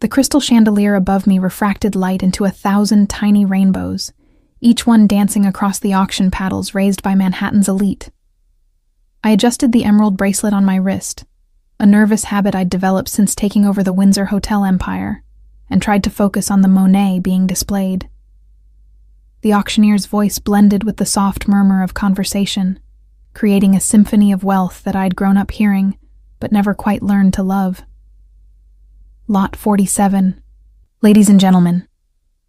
The crystal chandelier above me refracted light into 1,000 tiny rainbows, each one dancing across the auction paddles raised by Manhattan's elite. I adjusted the emerald bracelet on my wrist, a nervous habit I'd developed since taking over the Windsor hotel empire, and tried to focus on the Monet being displayed. The auctioneer's voice blended with the soft murmur of conversation, creating a symphony of wealth that I'd grown up hearing, but never quite learned to love. Lot 47. Ladies and gentlemen,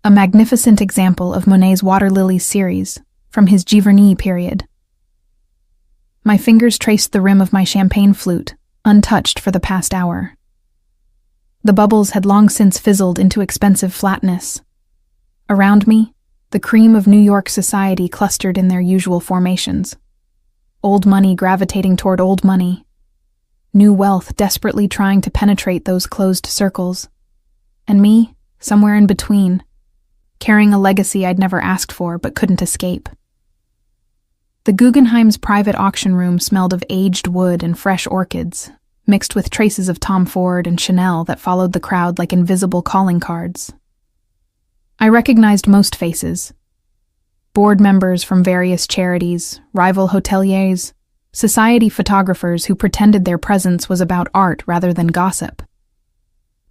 a magnificent example of Monet's Water Lilies series from his Giverny period. My fingers traced the rim of my champagne flute, untouched for the past hour. The bubbles had long since fizzled into expensive flatness. Around me, the cream of New York society clustered in their usual formations. Old money gravitating toward old money. New wealth desperately trying to penetrate those closed circles. And me, somewhere in between, carrying a legacy I'd never asked for but couldn't escape. The Guggenheim's private auction room smelled of aged wood and fresh orchids, mixed with traces of Tom Ford and Chanel that followed the crowd like invisible calling cards. I recognized most faces. Board members from various charities, rival hoteliers, society photographers who pretended their presence was about art rather than gossip.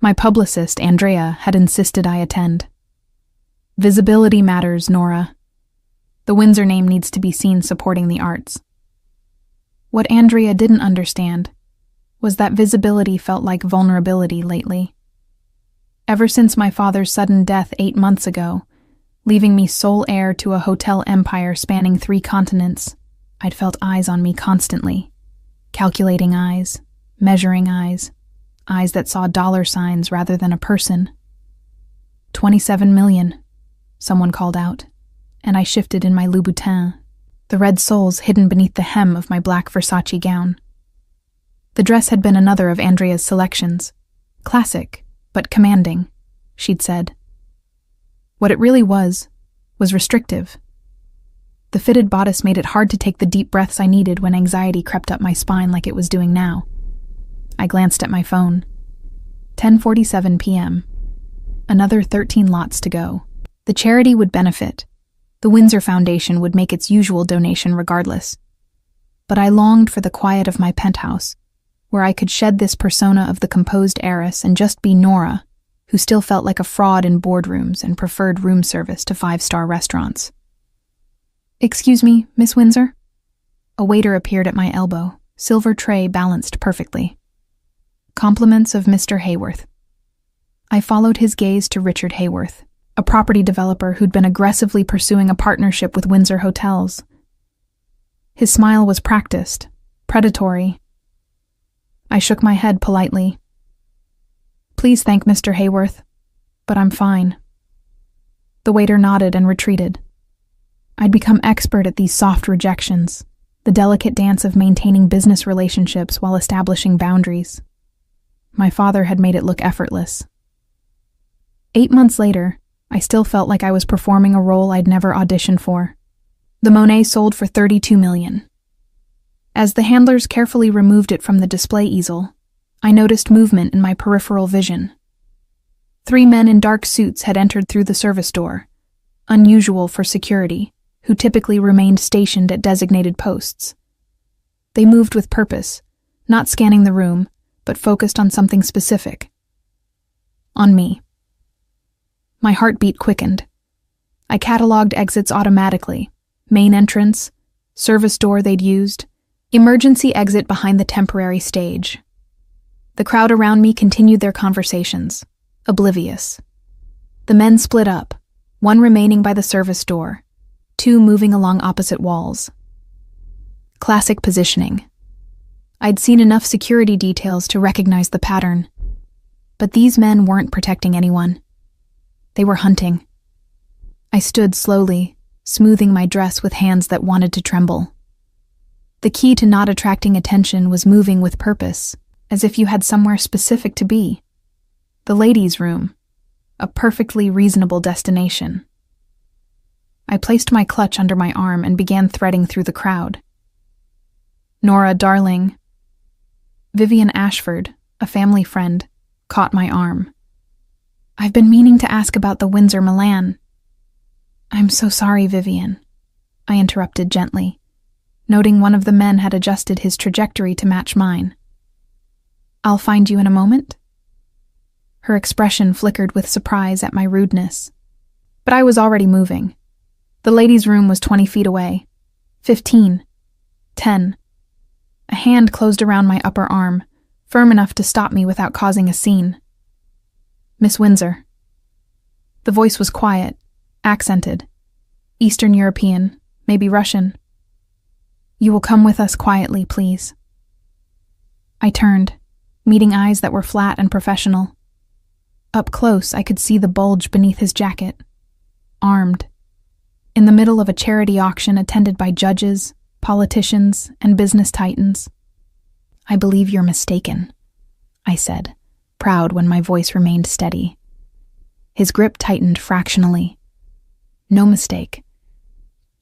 My publicist, Andrea, had insisted I attend. Visibility matters, Nora. The Windsor name needs to be seen supporting the arts. What Andrea didn't understand was that visibility felt like vulnerability lately. Ever since my father's sudden death 8 months ago, leaving me sole heir to a hotel empire spanning 3 continents, I'd felt eyes on me constantly. Calculating eyes, measuring eyes, eyes that saw dollar signs rather than a person. 27 million, someone called out, and I shifted in my Louboutin, the red soles hidden beneath the hem of my black Versace gown. The dress had been another of Andrea's selections. Classic, but commanding, she'd said. What it really was restrictive. The fitted bodice made it hard to take the deep breaths I needed when anxiety crept up my spine like it was doing now. I glanced at my phone. 10:47 p.m. Another 13 lots to go. The charity would benefit. The Windsor Foundation would make its usual donation regardless. But I longed for the quiet of my penthouse, where I could shed this persona of the composed heiress and just be Nora, who still felt like a fraud in boardrooms and preferred room service to 5-star restaurants. "Excuse me, Miss Windsor?" A waiter appeared at my elbow, silver tray balanced perfectly. "Compliments of Mr. Hayworth." I followed his gaze to Richard Hayworth, a property developer who'd been aggressively pursuing a partnership with Windsor Hotels. His smile was practiced, predatory. I shook my head politely. "Please thank Mr. Hayworth, but I'm fine." The waiter nodded and retreated. I'd become expert at these soft rejections, the delicate dance of maintaining business relationships while establishing boundaries. My father had made it look effortless. 8 months later, I still felt like I was performing a role I'd never auditioned for. The Monet sold for $32 million. As the handlers carefully removed it from the display easel, I noticed movement in my peripheral vision. 3 men in dark suits had entered through the service door, unusual for security, who typically remained stationed at designated posts. They moved with purpose, not scanning the room, but focused on something specific. On me. My heartbeat quickened. I cataloged exits automatically. Main entrance, service door they'd used, emergency exit behind the temporary stage. The crowd around me continued their conversations, oblivious. The men split up, 1 remaining by the service door, 2 moving along opposite walls. Classic positioning. I'd seen enough security details to recognize the pattern. But these men weren't protecting anyone. They were hunting. I stood slowly, smoothing my dress with hands that wanted to tremble. The key to not attracting attention was moving with purpose, as if you had somewhere specific to be. The ladies' room, a perfectly reasonable destination. I placed my clutch under my arm and began threading through the crowd. Nora, darling. Vivian Ashford, a family friend, caught my arm. I've been meaning to ask about the Windsor Milan. I'm so sorry, Vivian, I interrupted gently, noting one of the men had adjusted his trajectory to match mine. I'll find you in a moment? Her expression flickered with surprise at my rudeness. But I was already moving. The ladies' room was 20 feet away. 15. 10. A hand closed around my upper arm, firm enough to stop me without causing a scene. Miss Windsor. The voice was quiet, accented. Eastern European, maybe Russian. You will come with us quietly, please. I turned, meeting eyes that were flat and professional. Up close, I could see the bulge beneath his jacket. Armed. In the middle of a charity auction attended by judges, politicians, and business titans. I believe you're mistaken, I said, proud when my voice remained steady. His grip tightened fractionally. No mistake.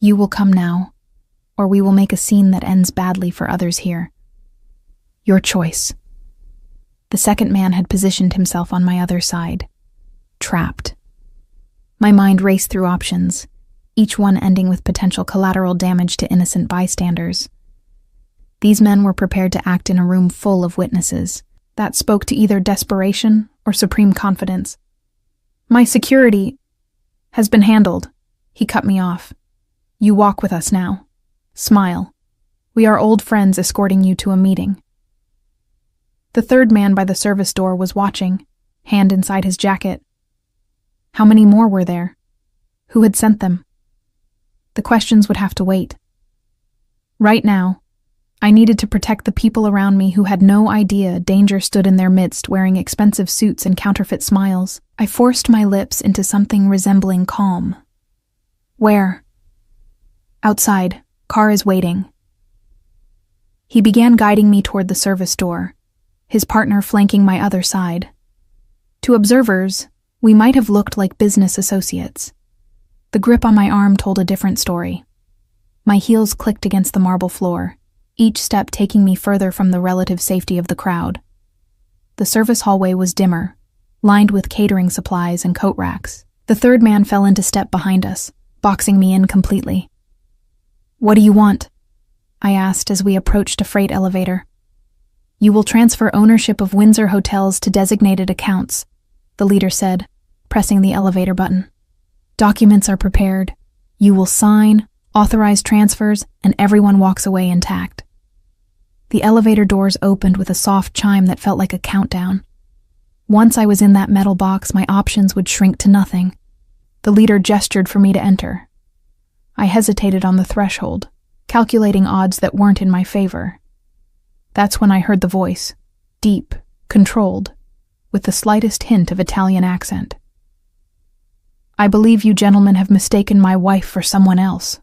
You will come now, or we will make a scene that ends badly for others here. Your choice. The second man had positioned himself on my other side. Trapped. My mind raced through options, each one ending with potential collateral damage to innocent bystanders. These men were prepared to act in a room full of witnesses that spoke to either desperation or supreme confidence. My security has been handled. He cut me off. You walk with us now. Smile. We are old friends escorting you to a meeting. The third man by the service door was watching, hand inside his jacket. How many more were there? Who had sent them? The questions would have to wait. Right now, I needed to protect the people around me who had no idea danger stood in their midst, wearing expensive suits and counterfeit smiles. I forced my lips into something resembling calm. Where? Outside. Car is waiting. He began guiding me toward the service door, his partner flanking my other side. To observers, we might have looked like business associates. The grip on my arm told a different story. My heels clicked against the marble floor, each step taking me further from the relative safety of the crowd. The service hallway was dimmer, lined with catering supplies and coat racks. The third man fell into step behind us, boxing me in completely. What do you want? I asked as we approached a freight elevator. You will transfer ownership of Windsor hotels to designated accounts, the leader said, pressing the elevator button. Documents are prepared. You will sign, authorize transfers, and everyone walks away intact. The elevator doors opened with a soft chime that felt like a countdown. Once I was in that metal box, my options would shrink to nothing. The leader gestured for me to enter. I hesitated on the threshold, calculating odds that weren't in my favor. That's when I heard the voice, deep, controlled, with the slightest hint of Italian accent. I believe you gentlemen have mistaken my wife for someone else.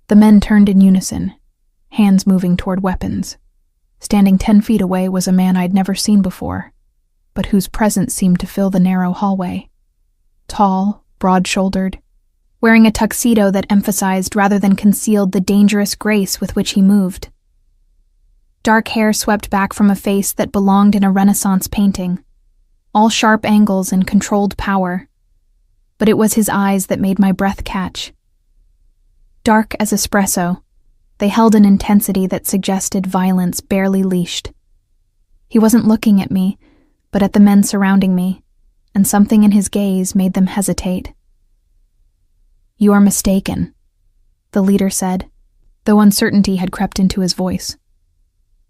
The men turned in unison, hands moving toward weapons. Standing 10 feet away was a man I'd never seen before, but whose presence seemed to fill the narrow hallway. Tall, broad-shouldered, wearing a tuxedo that emphasized rather than concealed the dangerous grace with which he moved. Dark hair swept back from a face that belonged in a Renaissance painting, all sharp angles and controlled power. But it was his eyes that made my breath catch. Dark as espresso, they held an intensity that suggested violence barely leashed. He wasn't looking at me, but at the men surrounding me, and something in his gaze made them hesitate. You are mistaken, the leader said, though uncertainty had crept into his voice.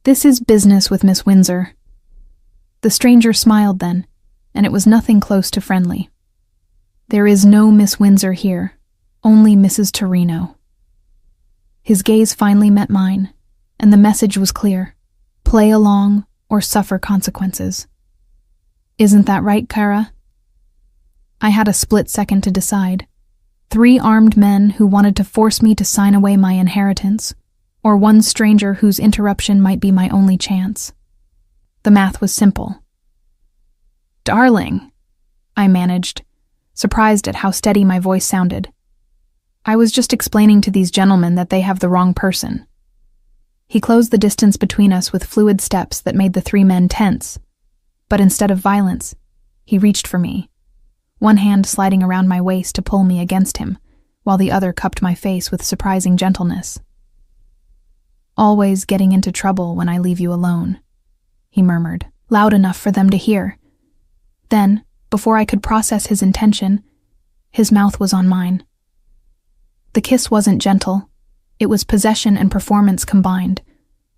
This is business with Miss Windsor. The stranger smiled then, and it was nothing close to friendly. There is no Miss Windsor here, only Mrs. Torino. His gaze finally met mine, and the message was clear. Play along or suffer consequences. Isn't that right, Cara? I had a split second to decide. 3 armed men who wanted to force me to sign away my inheritance, or one stranger whose interruption might be my only chance. The math was simple. Darling, I managed, surprised at how steady my voice sounded. I was just explaining to these gentlemen that they have the wrong person. He closed the distance between us with fluid steps that made the 3 men tense, but instead of violence, He reached for me, one hand sliding around my waist to pull me against him, while the other cupped my face with surprising gentleness. "Always getting into trouble when I leave you alone," he murmured, loud enough for them to hear. Then, before I could process his intention, his mouth was on mine. The kiss wasn't gentle. It was possession and performance combined,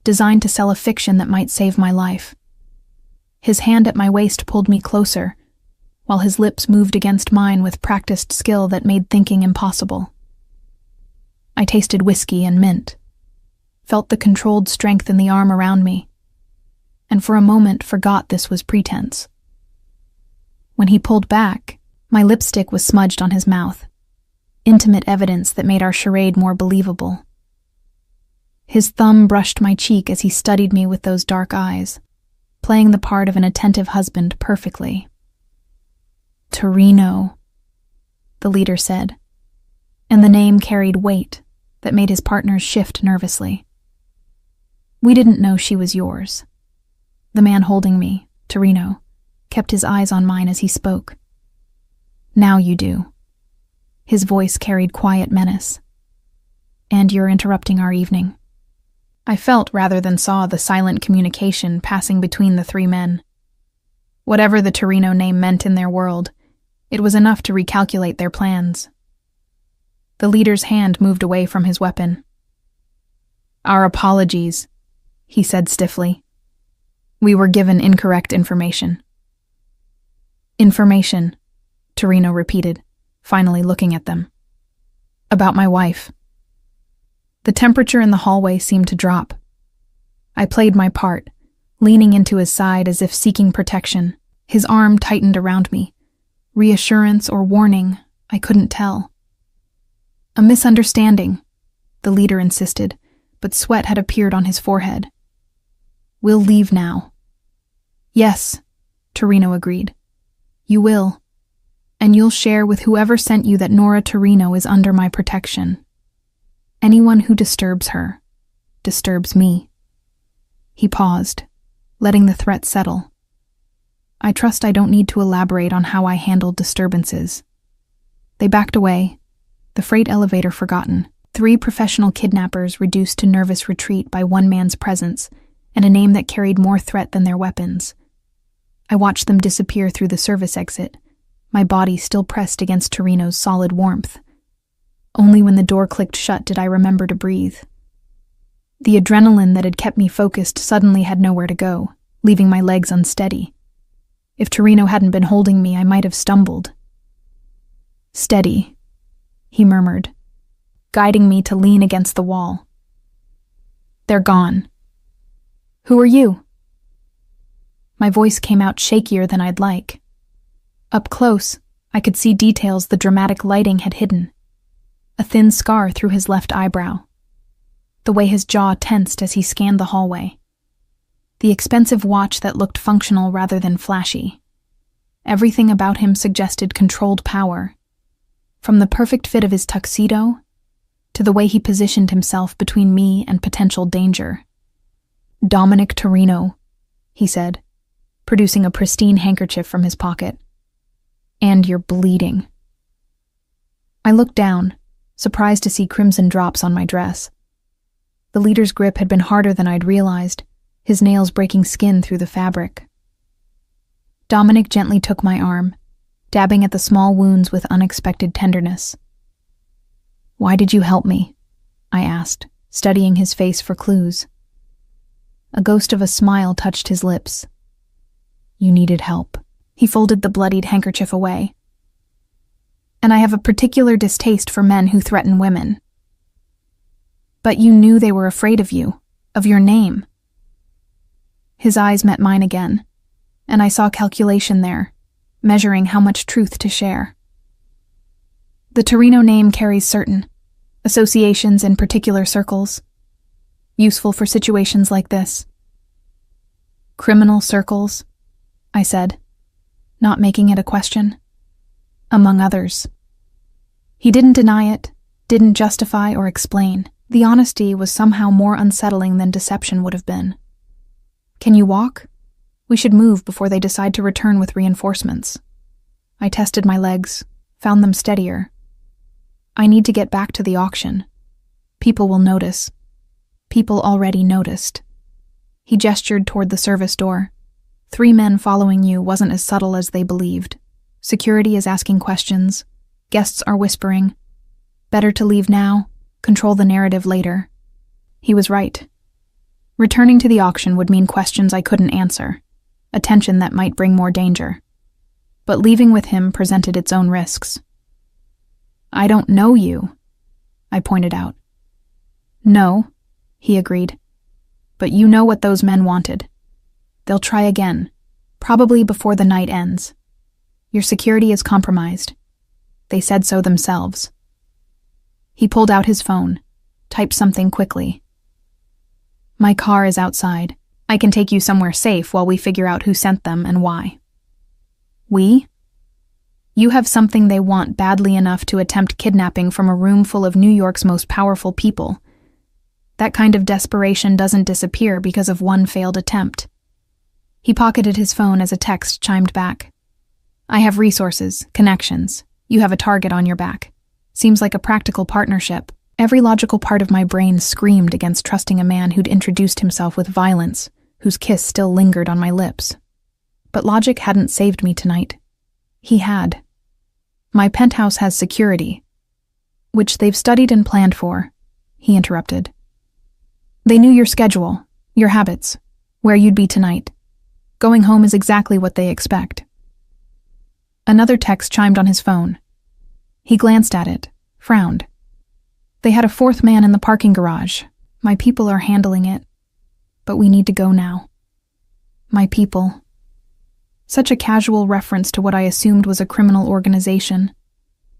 designed to sell a fiction that might save my life. His hand at my waist pulled me closer, while his lips moved against mine with practiced skill that made thinking impossible. I tasted whiskey and mint, felt the controlled strength in the arm around me, and for a moment forgot this was pretense. When he pulled back, my lipstick was smudged on his mouth, intimate evidence that made our charade more believable. His thumb brushed my cheek as he studied me with those dark eyes, playing the part of an attentive husband perfectly. "Torino," the leader said, and the name carried weight that made his partners shift nervously. "We didn't know she was yours." The man holding me, Torino, kept his eyes on mine as he spoke. "Now you do." His voice carried quiet menace. "And you're interrupting our evening." I felt rather than saw the silent communication passing between the three men. Whatever the Torino name meant in their world, it was enough to recalculate their plans. The leader's hand moved away from his weapon. "Our apologies," he said stiffly. "We were given incorrect information." "Information," Torino repeated, finally looking at them. "About my wife." The temperature in the hallway seemed to drop. I played my part, leaning into his side as if seeking protection. His arm tightened around me. Reassurance or warning, I couldn't tell. "A misunderstanding," the leader insisted, but sweat had appeared on his forehead. "We'll leave now." "Yes," Torino agreed. "You will. And you'll share with whoever sent you that Nora Torino is under my protection. Anyone who disturbs her disturbs me." He paused, letting the threat settle. I trust I don't need to elaborate on how I handled disturbances. They backed away, the freight elevator forgotten, 3 professional kidnappers reduced to nervous retreat by one man's presence and a name that carried more threat than their weapons. I watched them disappear through the service exit, my body still pressed against Torino's solid warmth. Only when the door clicked shut did I remember to breathe. The adrenaline that had kept me focused suddenly had nowhere to go, leaving my legs unsteady. If Torino hadn't been holding me, I might have stumbled. "Steady," he murmured, guiding me to lean against the wall. "They're gone." "Who are you?" My voice came out shakier than I'd like. Up close, I could see details the dramatic lighting had hidden. A thin scar through his left eyebrow. The way his jaw tensed as he scanned the hallway. The expensive watch that looked functional rather than flashy. Everything about him suggested controlled power. From the perfect fit of his tuxedo, to the way he positioned himself between me and potential danger. "Dominic Torino," he said, producing a pristine handkerchief from his pocket. "And you're bleeding." I looked down, surprised to see crimson drops on my dress. The leader's grip had been harder than I'd realized, his nails breaking skin through the fabric. Dominic gently took my arm, dabbing at the small wounds with unexpected tenderness. "Why did you help me?" I asked, studying his face for clues. A ghost of a smile touched his lips. "You needed help." He folded the bloodied handkerchief away. "And I have a particular distaste for men who threaten women." "But you knew they were afraid of you, of your name." His eyes met mine again, and I saw calculation there, measuring how much truth to share. "The Torino name carries certain associations in particular circles, useful for situations like this." "Criminal circles," I said, not making it a question. "Among others." He didn't deny it, didn't justify or explain. The honesty was somehow more unsettling than deception would have been. "Can you walk?" We should move before they decide to return with reinforcements. I tested my legs, found them steadier. I need to get back to the auction. People will notice. People already noticed. He gestured toward the service door. 3 men following you wasn't as subtle as they believed. Security is asking questions. Guests are whispering. Better to leave now, control the narrative later. He was right. Returning to the auction would mean questions I couldn't answer, attention that might bring more danger. But leaving with him presented its own risks. I don't know you, I pointed out. No, he agreed. But you know what those men wanted. They'll try again, probably before the night ends. Your security is compromised. They said so themselves. He pulled out his phone, typed something quickly. My car is outside. I can take you somewhere safe while we figure out who sent them and why. We? You have something they want badly enough to attempt kidnapping from a room full of New York's most powerful people. That kind of desperation doesn't disappear because of one failed attempt. He pocketed his phone as a text chimed back. I have resources, connections. You have a target on your back. Seems like a practical partnership. Every logical part of my brain screamed against trusting a man who'd introduced himself with violence, whose kiss still lingered on my lips. But logic hadn't saved me tonight. He had. My penthouse has security, which they've studied and planned for, he interrupted. They knew your schedule, your habits, where you'd be tonight. Going home is exactly what they expect. Another text chimed on his phone. He glanced at it, frowned. They had a 4th man in the parking garage. My people are handling it. But we need to go now. My people. Such a casual reference to what I assumed was a criminal organization.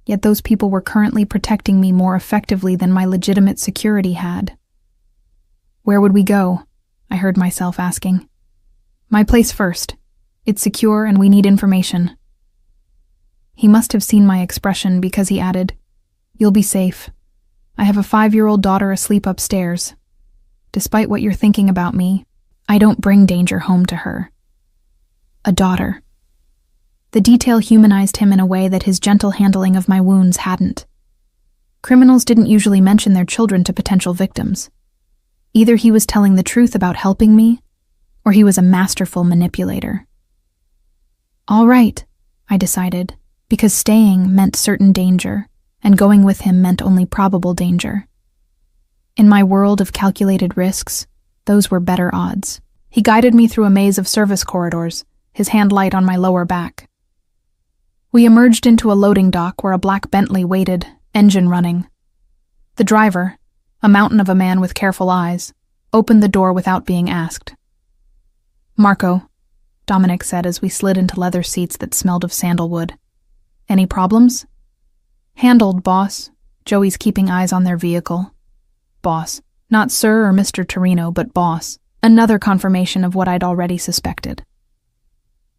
Yet those people were currently protecting me more effectively than my legitimate security had. Where would we go? I heard myself asking. My place first. It's secure and we need information. He must have seen my expression because he added, You'll be safe. I have a 5-year-old daughter asleep upstairs. Despite what you're thinking about me, I don't bring danger home to her. A daughter. The detail humanized him in a way that his gentle handling of my wounds hadn't. Criminals didn't usually mention their children to potential victims. Either he was telling the truth about helping me, or he was a masterful manipulator. All right, I decided, because staying meant certain danger, and going with him meant only probable danger. In my world of calculated risks, those were better odds. He guided me through a maze of service corridors, his hand light on my lower back. We emerged into a loading dock where a black Bentley waited, engine running. The driver, a mountain of a man with careful eyes, opened the door without being asked. Marco, Dominic said as we slid into leather seats that smelled of sandalwood. Any problems? Handled, boss. Joey's keeping eyes on their vehicle. Boss. Not sir or Mr. Torino, but boss. Another confirmation of what I'd already suspected.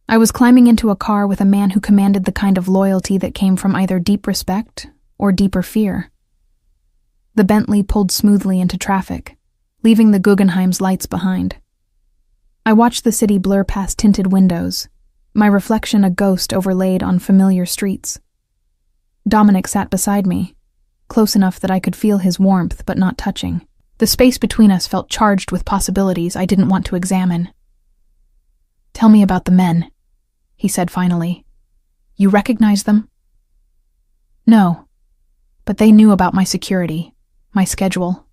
I was climbing into a car with a man who commanded the kind of loyalty that came from either deep respect or deeper fear. The Bentley pulled smoothly into traffic, leaving the Guggenheim's lights behind. I watched the city blur past tinted windows, my reflection a ghost overlaid on familiar streets. Dominic sat beside me, close enough that I could feel his warmth but not touching. The space between us felt charged with possibilities I didn't want to examine. Tell me about the men, he said finally. You recognize them? No, but they knew about my security, my schedule.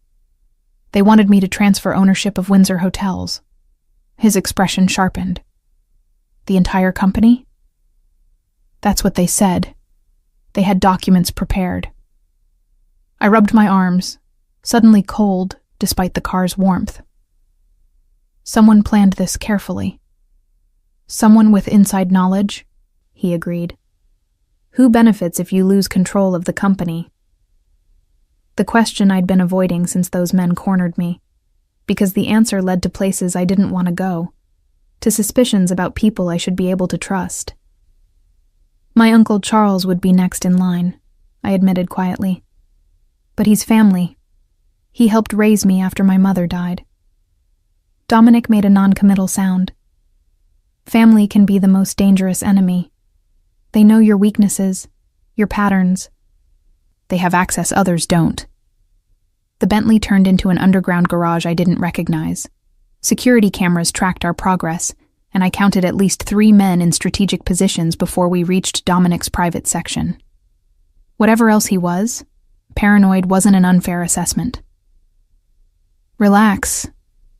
They wanted me to transfer ownership of Windsor Hotels. His expression sharpened. The entire company? That's what they said. They had documents prepared. I rubbed my arms, suddenly cold despite the car's warmth. Someone planned this carefully. Someone with inside knowledge, he agreed. Who benefits if you lose control of the company? The question I'd been avoiding since those men cornered me, because the answer led to places I didn't want to go, to suspicions about people I should be able to trust. My Uncle Charles would be next in line, I admitted quietly. But he's family. He helped raise me after my mother died. Dominic made a non-committal sound. Family can be the most dangerous enemy. They know your weaknesses, your patterns. They have access others don't. The Bentley turned into an underground garage I didn't recognize. Security cameras tracked our progress, and I counted at least 3 men in strategic positions before we reached Dominic's private section. Whatever else he was, paranoid wasn't an unfair assessment. "Relax,"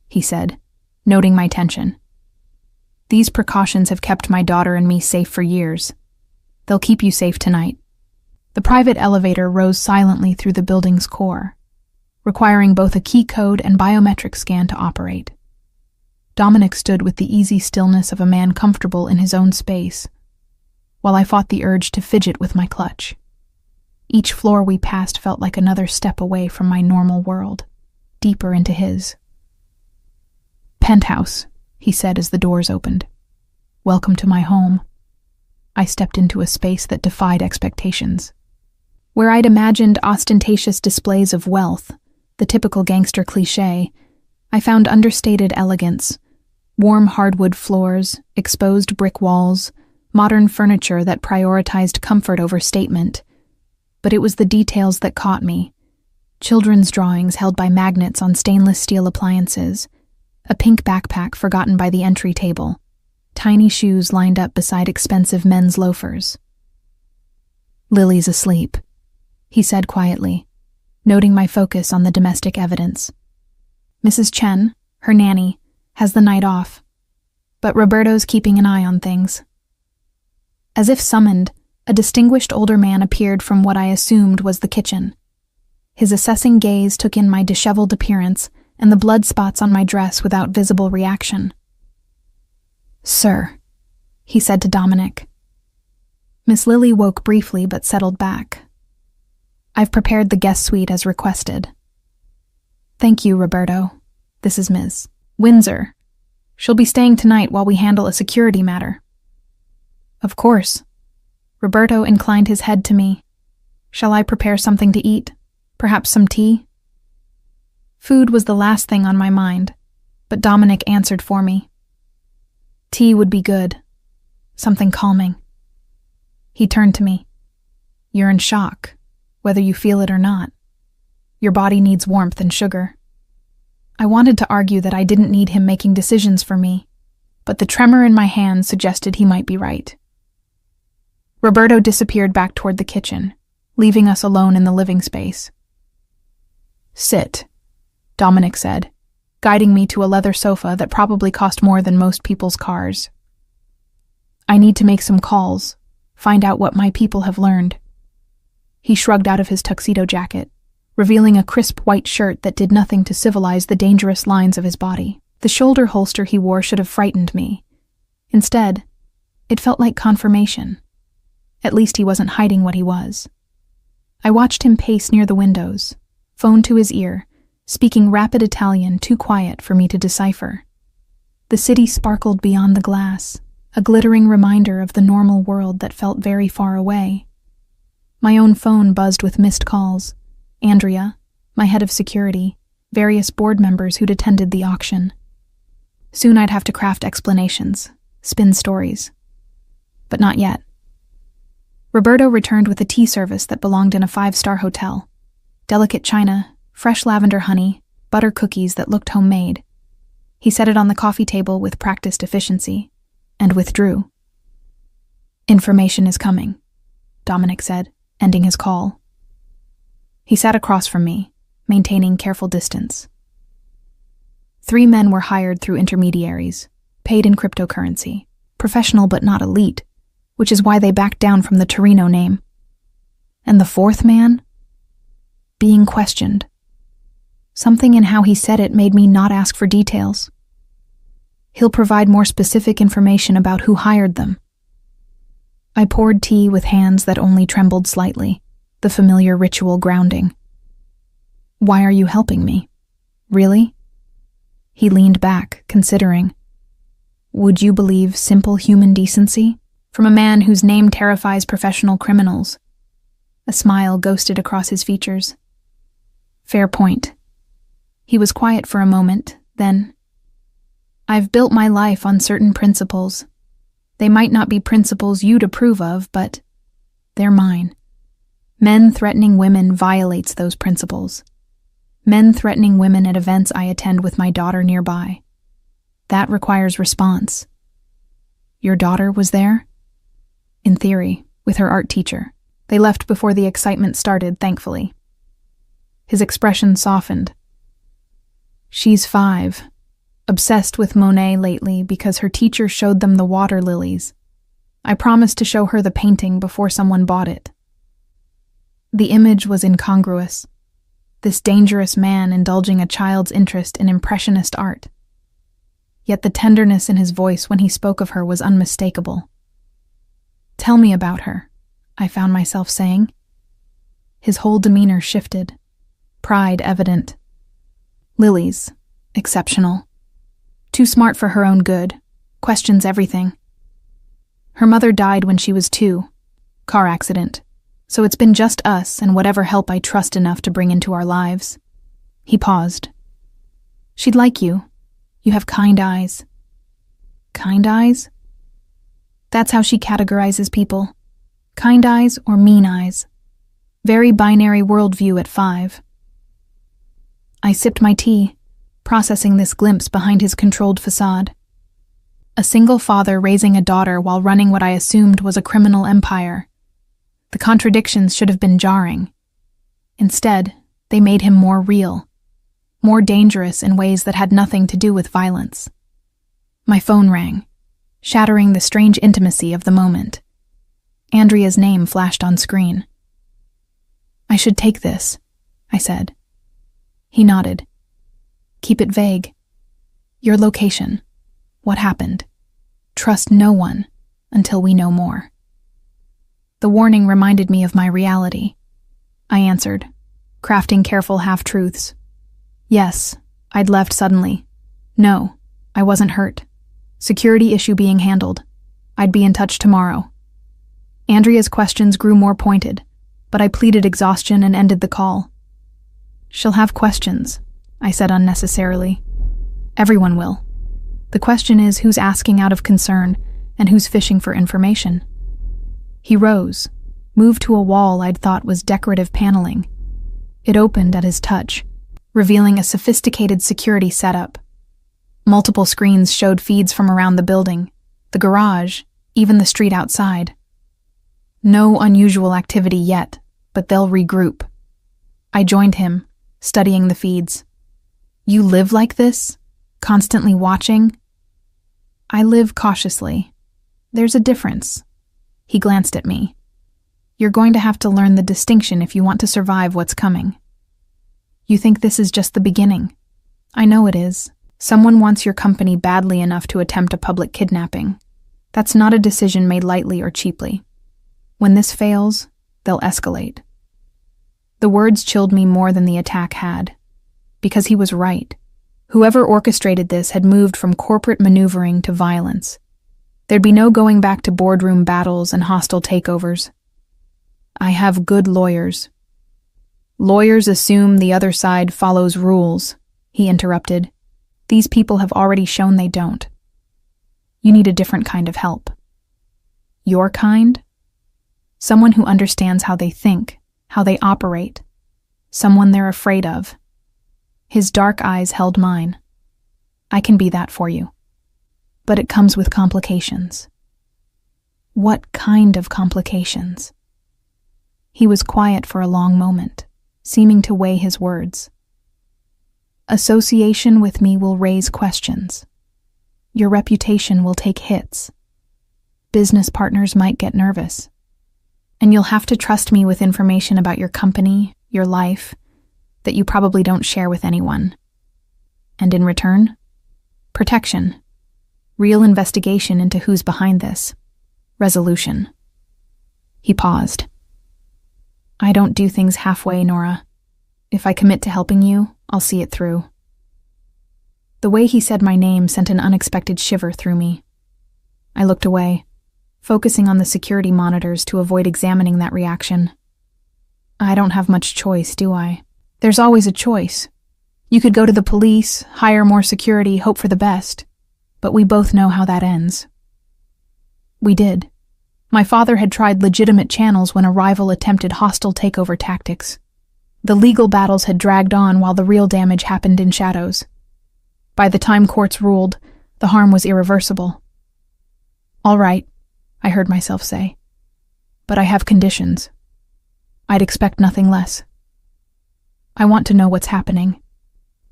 he said, noting my tension. "These precautions have kept my daughter and me safe for years. They'll keep you safe tonight." The private elevator rose silently through the building's core, requiring both a key code and biometric scan to operate. Dominic stood with the easy stillness of a man comfortable in his own space, while I fought the urge to fidget with my clutch. Each floor we passed felt like another step away from my normal world, deeper into his. "Penthouse," he said as the doors opened. "Welcome to my home." I stepped into a space that defied expectations. Where I'd imagined ostentatious displays of wealth, the typical gangster cliché, I found understated elegance, warm hardwood floors, exposed brick walls, modern furniture that prioritized comfort over statement. But it was the details that caught me. Children's drawings held by magnets on stainless steel appliances, a pink backpack forgotten by the entry table, tiny shoes lined up beside expensive men's loafers. "Lily's asleep," he said quietly, noting my focus on the domestic evidence. "Mrs. Chen, her nanny, has the night off, but Roberto's keeping an eye on things." As if summoned, a distinguished older man appeared from what I assumed was the kitchen. His assessing gaze took in my disheveled appearance and the blood spots on my dress without visible reaction. "Sir," he said to Dominic. Miss Lily woke briefly but settled back. "I've prepared the guest suite as requested." "Thank you, Roberto. This is Ms. Windsor. She'll be staying tonight while we handle a security matter." "Of course." Roberto inclined his head to me. "Shall I prepare something to eat? Perhaps some tea?" Food was the last thing on my mind, but Dominic answered for me. "Tea would be good. Something calming." He turned to me. "You're in shock, whether you feel it or not. Your body needs warmth and sugar." I wanted to argue that I didn't need him making decisions for me, but the tremor in my hands suggested he might be right. Roberto disappeared back toward the kitchen, leaving us alone in the living space. "Sit," Dominic said, guiding me to a leather sofa that probably cost more than most people's cars. "I need to make some calls, find out what my people have learned." He shrugged out of his tuxedo jacket, revealing a crisp white shirt that did nothing to civilize the dangerous lines of his body. The shoulder holster he wore should have frightened me. Instead, it felt like confirmation. At least he wasn't hiding what he was. I watched him pace near the windows, phone to his ear, speaking rapid Italian too quiet for me to decipher. The city sparkled beyond the glass, a glittering reminder of the normal world that felt very far away. My own phone buzzed with missed calls. Andrea, my head of security, various board members who'd attended the auction. Soon I'd have to craft explanations, spin stories. But not yet. Roberto returned with a tea service that belonged in a 5-star hotel. Delicate china, fresh lavender honey, butter cookies that looked homemade. He set it on the coffee table with practiced efficiency, and withdrew. "Information is coming," Dominic said, ending his call. He sat across from me, maintaining careful distance. 3 men were hired through intermediaries, paid in cryptocurrency, professional but not elite, which is why they backed down from the Torino name. And the 4th man? Being questioned. Something in how he said it made me not ask for details. "He'll provide more specific information about who hired them." I poured tea with hands that only trembled slightly, the familiar ritual grounding. "Why are you helping me? Really?" He leaned back, considering. "Would you believe simple human decency? From a man whose name terrifies professional criminals." A smile ghosted across his features. "Fair point." He was quiet for a moment, then, "I've built my life on certain principles, They might not be principles you'd approve of, but they're mine. Men threatening women violates those principles. Men threatening women at events I attend with my daughter nearby. That requires response. Your daughter was there? In theory, with her art teacher. They left before the excitement started, thankfully. His expression softened. She's 5. Obsessed with Monet lately because her teacher showed them the water lilies. I promised to show her the painting before someone bought it. The image was incongruous. This dangerous man indulging a child's interest in impressionist art. Yet the tenderness in his voice when he spoke of her was unmistakable. Tell me about her, I found myself saying. His whole demeanor shifted, pride evident. Lily's exceptional. Too smart for her own good, questions everything. Her mother died when she was 2, car accident, so it's been just us and whatever help I trust enough to bring into our lives. He paused. She'd like you. You have kind eyes. Kind eyes? That's how she categorizes people. Kind eyes or mean eyes. Very binary worldview at 5. I sipped my tea, processing this glimpse behind his controlled facade. A single father raising a daughter while running what I assumed was a criminal empire. The contradictions should have been jarring. Instead, they made him more real, more dangerous in ways that had nothing to do with violence. My phone rang, shattering the strange intimacy of the moment. Andrea's name flashed on screen. I should take this, I said. He nodded. Keep it vague. Your location. What happened? Trust no one until we know more. The warning reminded me of my reality. I answered, crafting careful half-truths. Yes, I'd left suddenly. No, I wasn't hurt. Security issue being handled. I'd be in touch tomorrow. Andrea's questions grew more pointed, but I pleaded exhaustion and ended the call. She'll have questions, I said unnecessarily. Everyone will. The question is who's asking out of concern and who's fishing for information. He rose, moved to a wall I'd thought was decorative paneling. It opened at his touch, revealing a sophisticated security setup. Multiple screens showed feeds from around the building, the garage, even the street outside. No unusual activity yet, but they'll regroup. I joined him, studying the feeds. You live like this? Constantly watching? I live cautiously. There's a difference. He glanced at me. You're going to have to learn the distinction if you want to survive what's coming. You think this is just the beginning. I know it is. Someone wants your company badly enough to attempt a public kidnapping. That's not a decision made lightly or cheaply. When this fails, they'll escalate. The words chilled me more than the attack had. Because he was right. Whoever orchestrated this had moved from corporate maneuvering to violence. There'd be no going back to boardroom battles and hostile takeovers. I have good lawyers. Lawyers assume the other side follows rules, he interrupted. These people have already shown they don't. You need a different kind of help. Your kind? Someone who understands how they think, how they operate. Someone they're afraid of. His dark eyes held mine. I can be that for you. But it comes with complications. What kind of complications? He was quiet for a long moment, seeming to weigh his words. Association with me will raise questions. Your reputation will take hits. Business partners might get nervous. And you'll have to trust me with information about your company, your life, that you probably don't share with anyone. And in return, protection. Real investigation into who's behind this. Resolution. He paused. I don't do things halfway, Nora. If I commit to helping you, I'll see it through. The way he said my name sent an unexpected shiver through me. I looked away, focusing on the security monitors to avoid examining that reaction. I don't have much choice, do I? There's always a choice. You could go to the police, hire more security, hope for the best. But we both know how that ends. We did. My father had tried legitimate channels when a rival attempted hostile takeover tactics. The legal battles had dragged on while the real damage happened in shadows. By the time courts ruled, the harm was irreversible. "All right," I heard myself say. "But I have conditions. I'd expect nothing less. I want to know what's happening.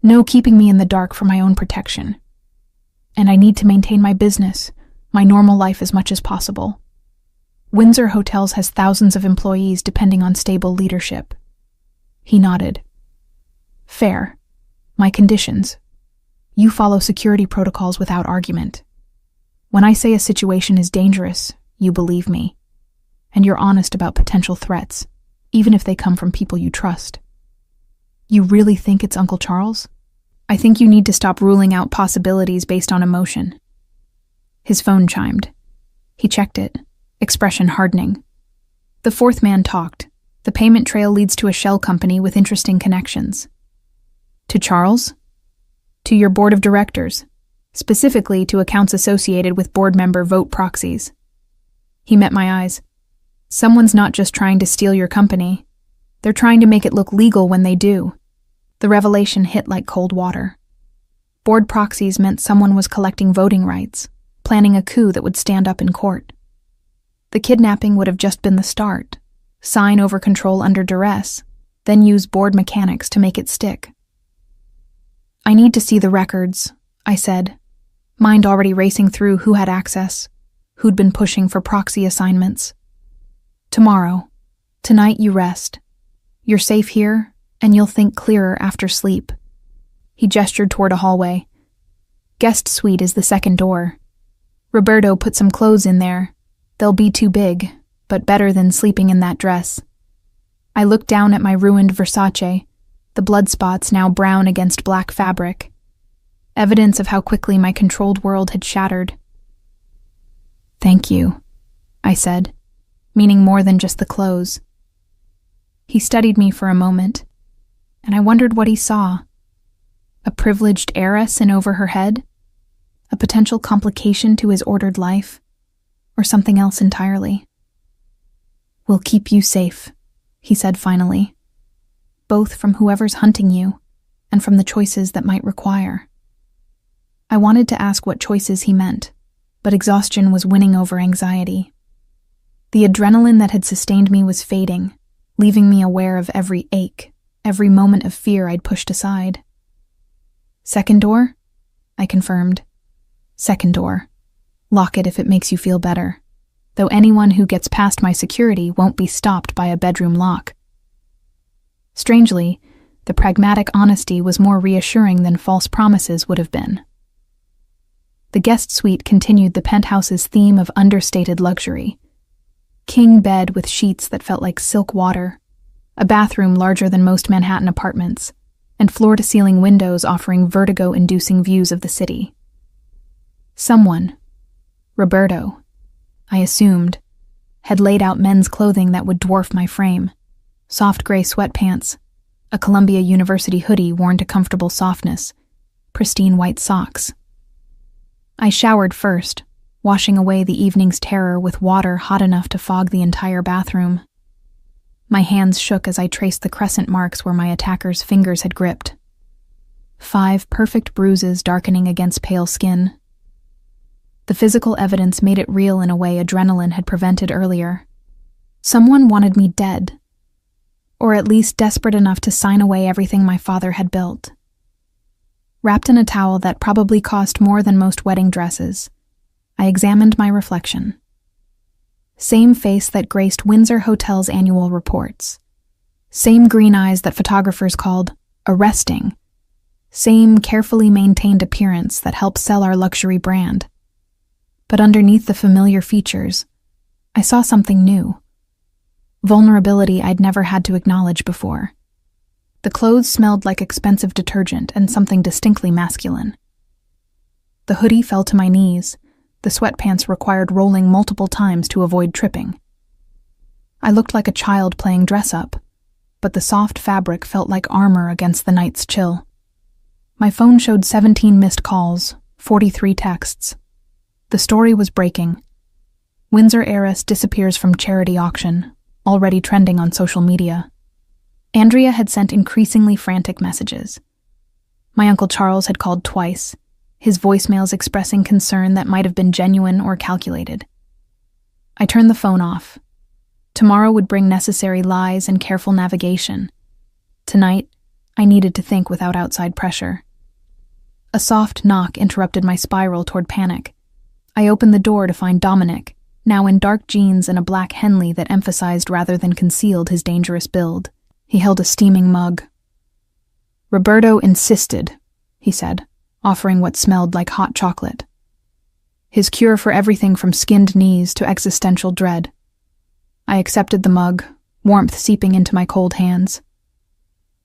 No keeping me in the dark for my own protection. And I need to maintain my business, my normal life as much as possible. Windsor Hotels has thousands of employees depending on stable leadership." He nodded. "Fair. My conditions. You follow security protocols without argument. When I say a situation is dangerous, you believe me. And you're honest about potential threats, even if they come from people you trust. You really think it's Uncle Charles? I think you need to stop ruling out possibilities based on emotion." His phone chimed. He checked it, expression hardening. The fourth man talked. The payment trail leads to a shell company with interesting connections. "To Charles?" "To your board of directors, specifically to accounts associated with board member vote proxies." He met my eyes. "Someone's not just trying to steal your company. They're trying to make it look legal when they do." The revelation hit like cold water. Board proxies meant someone was collecting voting rights, planning a coup that would stand up in court. The kidnapping would have just been the start. Sign over control under duress, then use board mechanics to make it stick. "I need to see the records," I said, mind already racing through who had access, who'd been pushing for proxy assignments. "Tomorrow. Tonight you rest. You're safe here, and you'll think clearer after sleep." He gestured toward a hallway. "Guest suite is the second door. Roberto put some clothes in there. They'll be too big, but better than sleeping in that dress." I looked down at my ruined Versace, the blood spots now brown against black fabric. Evidence of how quickly my controlled world had shattered. "Thank you," I said, meaning more than just the clothes. He studied me for a moment, and I wondered what he saw. A privileged heiress in over her head? A potential complication to his ordered life? Or something else entirely? "We'll keep you safe," he said finally, "both from whoever's hunting you and from the choices that might require." I wanted to ask what choices he meant, but exhaustion was winning over anxiety. The adrenaline that had sustained me was fading, leaving me aware of every ache, every moment of fear I'd pushed aside. "Second door?" I confirmed. "Second door. Lock it if it makes you feel better, though anyone who gets past my security won't be stopped by a bedroom lock." Strangely, the pragmatic honesty was more reassuring than false promises would have been. The guest suite continued the penthouse's theme of understated luxury. King bed with sheets that felt like silk water, a bathroom larger than most Manhattan apartments, and floor-to-ceiling windows offering vertigo-inducing views of the city. Someone, Roberto, I assumed, had laid out men's clothing that would dwarf my frame. Soft gray sweatpants, a Columbia University hoodie worn to comfortable softness, pristine white socks. I showered first, washing away the evening's terror with water hot enough to fog the entire bathroom. My hands shook as I traced the crescent marks where my attacker's fingers had gripped. 5 perfect bruises darkening against pale skin. The physical evidence made it real in a way adrenaline had prevented earlier. Someone wanted me dead, or at least desperate enough to sign away everything my father had built. Wrapped in a towel that probably cost more than most wedding dresses, I examined my reflection. Same face that graced Windsor Hotel's annual reports. Same green eyes that photographers called arresting. Same carefully maintained appearance that helps sell our luxury brand. But underneath the familiar features, I saw something new. Vulnerability I'd never had to acknowledge before. The clothes smelled like expensive detergent and something distinctly masculine. The hoodie fell to my knees. The sweatpants required rolling multiple times to avoid tripping. I looked like a child playing dress-up, but the soft fabric felt like armor against the night's chill. My phone showed 17 missed calls, 43 texts. The story was breaking. Windsor heiress disappears from charity auction, already trending on social media. Andrea had sent increasingly frantic messages. My Uncle Charles had called twice, his voicemails expressing concern that might have been genuine or calculated. I turned the phone off. Tomorrow would bring necessary lies and careful navigation. Tonight, I needed to think without outside pressure. A soft knock interrupted my spiral toward panic. I opened the door to find Dominic, now in dark jeans and a black Henley that emphasized rather than concealed his dangerous build. He held a steaming mug. "Roberto insisted," he said, offering what smelled like hot chocolate. His cure for everything from skinned knees to existential dread. I accepted the mug, warmth seeping into my cold hands.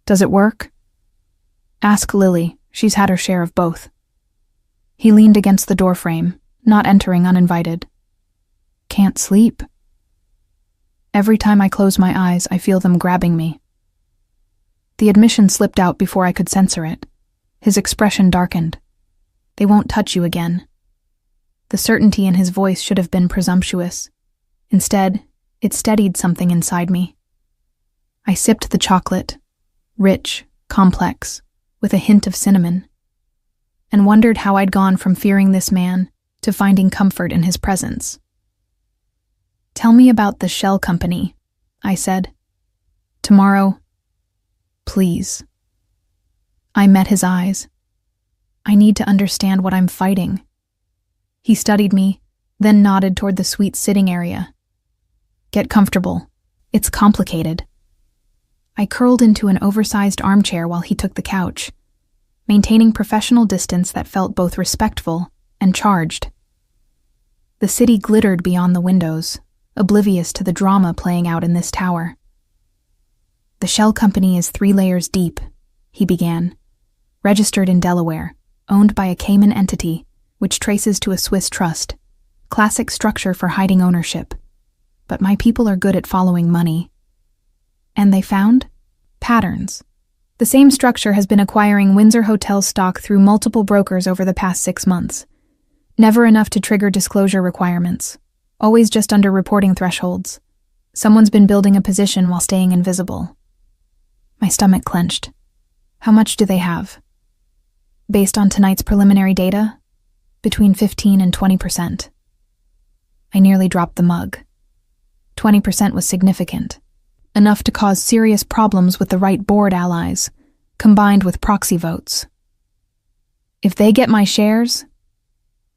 "Does it work?" "Ask Lily. She's had her share of both." He leaned against the doorframe, not entering uninvited. "Can't sleep." Every time I close my eyes, I feel them grabbing me. The admission slipped out before I could censor it. His expression darkened. "They won't touch you again." The certainty in his voice should have been presumptuous. Instead, it steadied something inside me. I sipped the chocolate, rich, complex, with a hint of cinnamon, and wondered how I'd gone from fearing this man to finding comfort in his presence. "Tell me about the shell company," I said. "Tomorrow, please." I met his eyes. "I need to understand what I'm fighting." He studied me, then nodded toward the suite sitting area. "Get comfortable. It's complicated." I curled into an oversized armchair while he took the couch, maintaining professional distance that felt both respectful and charged. The city glittered beyond the windows, oblivious to the drama playing out in this tower. "The shell company is 3 layers deep," he began. "Registered in Delaware, owned by a Cayman entity, which traces to a Swiss trust. Classic structure for hiding ownership. But my people are good at following money." And they found patterns. The same structure has been acquiring Windsor Hotel stock through multiple brokers over the past 6 months. Never enough to trigger disclosure requirements. Always just under reporting thresholds. Someone's been building a position while staying invisible. My stomach clenched. "How much do they have?" "Based on tonight's preliminary data, between 15 and 20%. I nearly dropped the mug. 20% was significant. Enough to cause serious problems with the right board allies, combined with proxy votes. "If they get my shares,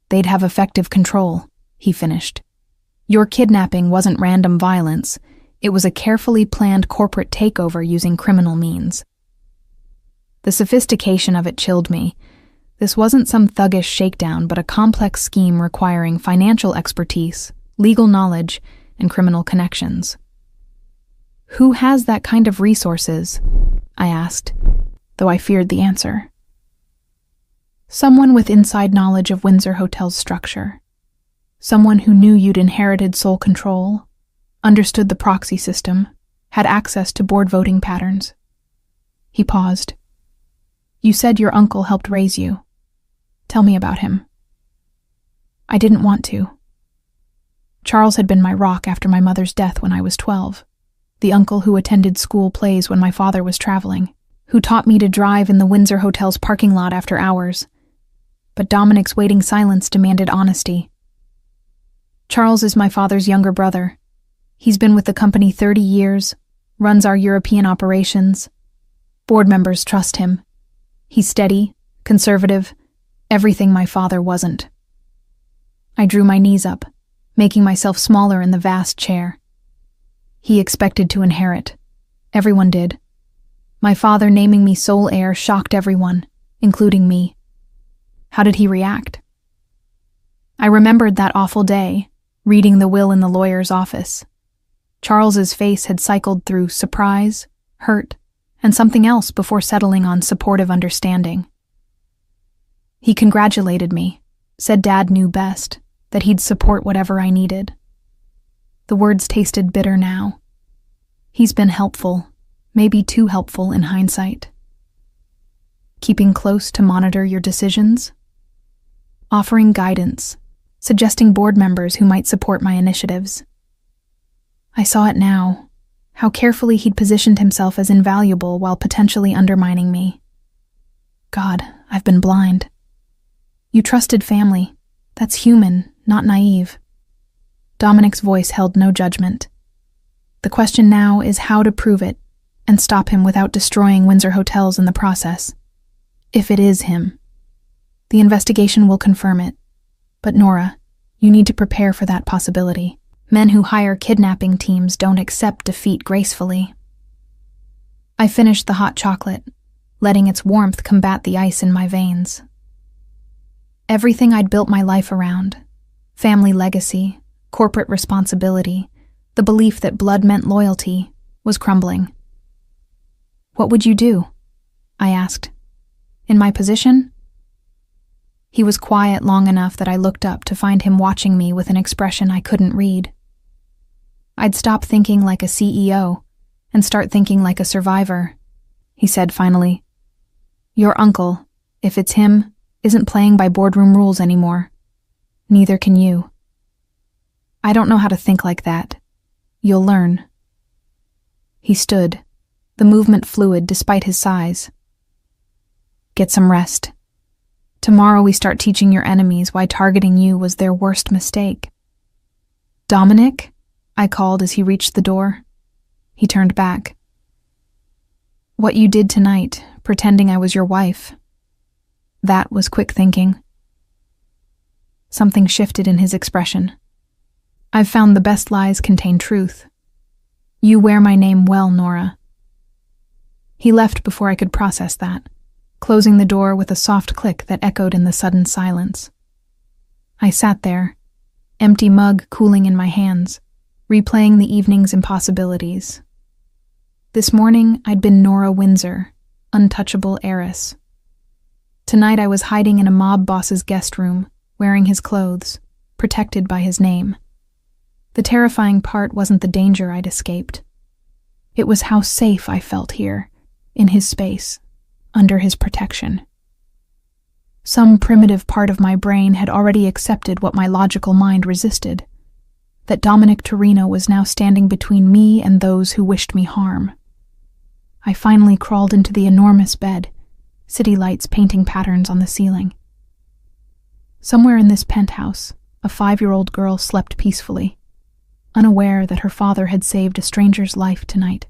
they'd have effective control," he finished. "Your kidnapping wasn't random violence. It was a carefully planned corporate takeover using criminal means." The sophistication of it chilled me. This wasn't some thuggish shakedown, but a complex scheme requiring financial expertise, legal knowledge, and criminal connections. "Who has that kind of resources?" I asked, though I feared the answer. "Someone with inside knowledge of Windsor Hotel's structure. Someone who knew you'd inherited sole control, understood the proxy system, had access to board voting patterns." He paused. "You said your uncle helped raise you. Tell me about him." I didn't want to. Charles had been my rock after my mother's death when I was 12. The uncle who attended school plays when my father was traveling, who taught me to drive in the Windsor Hotel's parking lot after hours. But Dominic's waiting silence demanded honesty. "Charles is my father's younger brother. He's been with the company 30 years, runs our European operations. Board members trust him. He's steady, conservative, everything my father wasn't." I drew my knees up, making myself smaller in the vast chair. He expected to inherit. Everyone did. My father naming me sole heir shocked everyone, including me. How did he react? I remembered that awful day, reading the will in the lawyer's office. Charles's face had cycled through surprise, hurt, and something else before settling on supportive understanding. He congratulated me, said Dad knew best, that he'd support whatever I needed. The words tasted bitter now. He's been helpful, maybe too helpful in hindsight. Keeping close to monitor your decisions? Offering guidance, suggesting board members who might support my initiatives. I saw it now, how carefully he'd positioned himself as invaluable while potentially undermining me. God, I've been blind. You trusted family. That's human, not naive. Dominic's voice held no judgment. The question now is how to prove it and stop him without destroying Windsor Hotels in the process. If it is him, the investigation will confirm it. But Nora, you need to prepare for that possibility. Men who hire kidnapping teams don't accept defeat gracefully. I finished the hot chocolate, letting its warmth combat the ice in my veins. Everything I'd built my life around, family legacy, corporate responsibility, the belief that blood meant loyalty, was crumbling. What would you do? I asked. In my position? He was quiet long enough that I looked up to find him watching me with an expression I couldn't read. I'd stop thinking like a CEO and start thinking like a survivor, he said finally. Your uncle, if it's him, isn't playing by boardroom rules anymore. Neither can you. I don't know how to think like that. You'll learn. He stood, the movement fluid despite his size. Get some rest. Tomorrow we start teaching your enemies why targeting you was their worst mistake. Dominic? I called as he reached the door. He turned back. What you did tonight, pretending I was your wife. That was quick thinking. Something shifted in his expression. I've found the best lies contain truth. You wear my name well, Nora. He left before I could process that, closing the door with a soft click that echoed in the sudden silence. I sat there, empty mug cooling in my hands, replaying the evening's impossibilities. This morning, I'd been Nora Windsor, untouchable heiress. Tonight I was hiding in a mob boss's guest room, wearing his clothes, protected by his name. The terrifying part wasn't the danger I'd escaped. It was how safe I felt here, in his space, under his protection. Some primitive part of my brain had already accepted what my logical mind resisted, that Dominic Torino was now standing between me and those who wished me harm. I finally crawled into the enormous bed, city lights painting patterns on the ceiling. Somewhere in this penthouse, a 5-year-old girl slept peacefully, unaware that her father had saved a stranger's life tonight.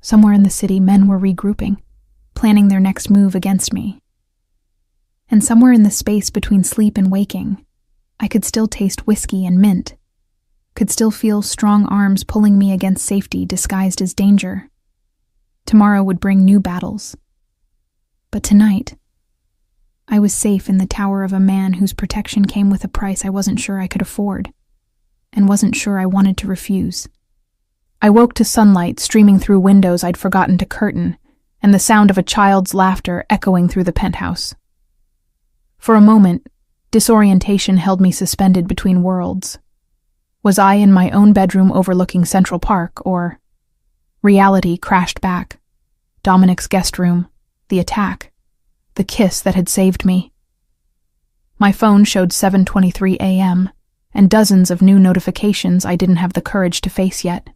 Somewhere in the city, men were regrouping, planning their next move against me. And somewhere in the space between sleep and waking, I could still taste whiskey and mint, could still feel strong arms pulling me against safety disguised as danger. Tomorrow would bring new battles. But tonight, I was safe in the tower of a man whose protection came with a price I wasn't sure I could afford, and wasn't sure I wanted to refuse. I woke to sunlight streaming through windows I'd forgotten to curtain, and the sound of a child's laughter echoing through the penthouse. For a moment, disorientation held me suspended between worlds. Was I in my own bedroom overlooking Central Park, or... Reality crashed back. Dominic's guest room, the attack, the kiss that had saved me. My phone showed 7:23 a.m., and dozens of new notifications I didn't have the courage to face yet.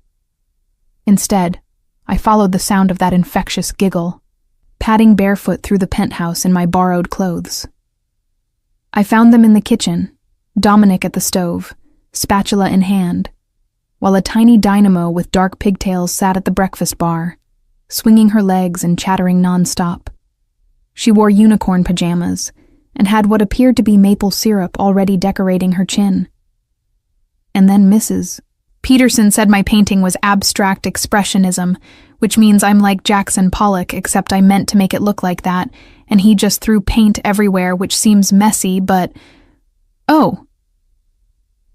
Instead, I followed the sound of that infectious giggle, padding barefoot through the penthouse in my borrowed clothes. I found them in the kitchen, Dominic at the stove, spatula in hand, while a tiny dynamo with dark pigtails sat at the breakfast bar, swinging her legs and chattering nonstop. She wore unicorn pajamas and had what appeared to be maple syrup already decorating her chin. And then Mrs. Peterson said my painting was abstract expressionism, which means I'm like Jackson Pollock, except I meant to make it look like that, and he just threw paint everywhere, which seems messy, but... Oh!